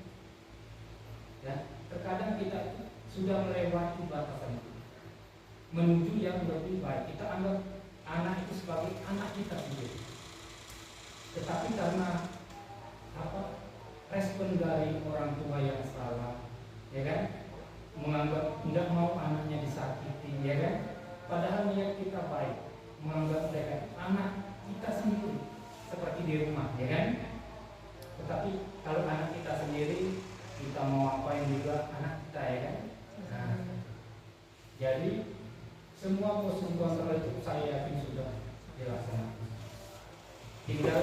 S2: Ya, terkadang kita sudah melewati batasan itu, menuju yang lebih baik. Kita anggap anak itu sebagai anak kita sendiri. Tetapi karena respon dari orang tua yang salah, ya kan, menganggap tidak mau anaknya disakiti, ya kan, padahal niat kita baik, menganggap mereka anak kita sendiri seperti di rumah, ya kan. Tetapi kalau anak kita sendiri, kita mau apain juga anak kita, ya kan. Nah, jadi semua kontrol itu saya yakin sudah dilaksanakan. Tinggal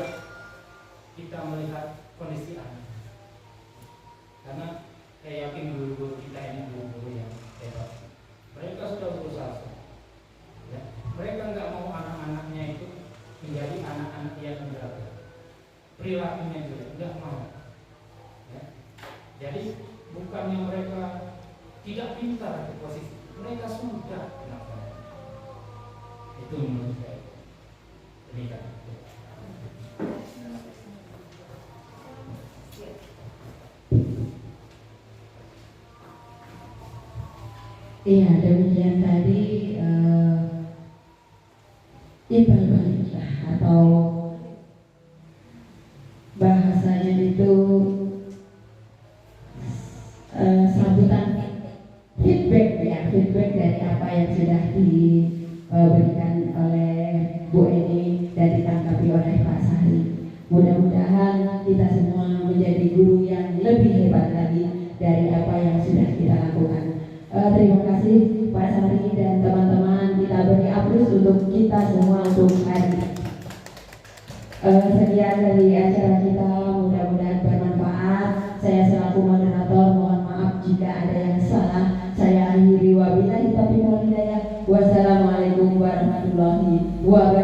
S2: kita melihat kondisi anak. Karena saya yakin guru-guru kita ini guru-guru yang hebat. Mereka sudah berusaha. Ya. Mereka nggak mau anak-anaknya itu menjadi anak-anak yang menjaga. Perilakunya juga nggak mau. Ya. Jadi bukannya mereka tidak pintar di posisi, mereka sudah kenapa? Itu menurut saya. Demikian.
S5: Iya, demikian tadi imbal balik atau bahasanya itu sambutan feedback ya, feedback dari apa yang sudah diberikan oleh Bu Eni dan ditanggapi oleh Pak Sahri. Mudah-mudahan kita semua menjadi guru yang lebih hebat lagi dari apa yang sudah kita lakukan. Terima kasih Pak Sahri dan teman-teman, kita beri aplaus untuk kita semua untuk hari ini. Sekian dari acara kita, mudah-mudahan bermanfaat. Saya selaku moderator mohon maaf jika ada yang salah. Saya akhiri wabillahi taufiq wal hidayah. Wassalamualaikum warahmatullahi wabarakatuh.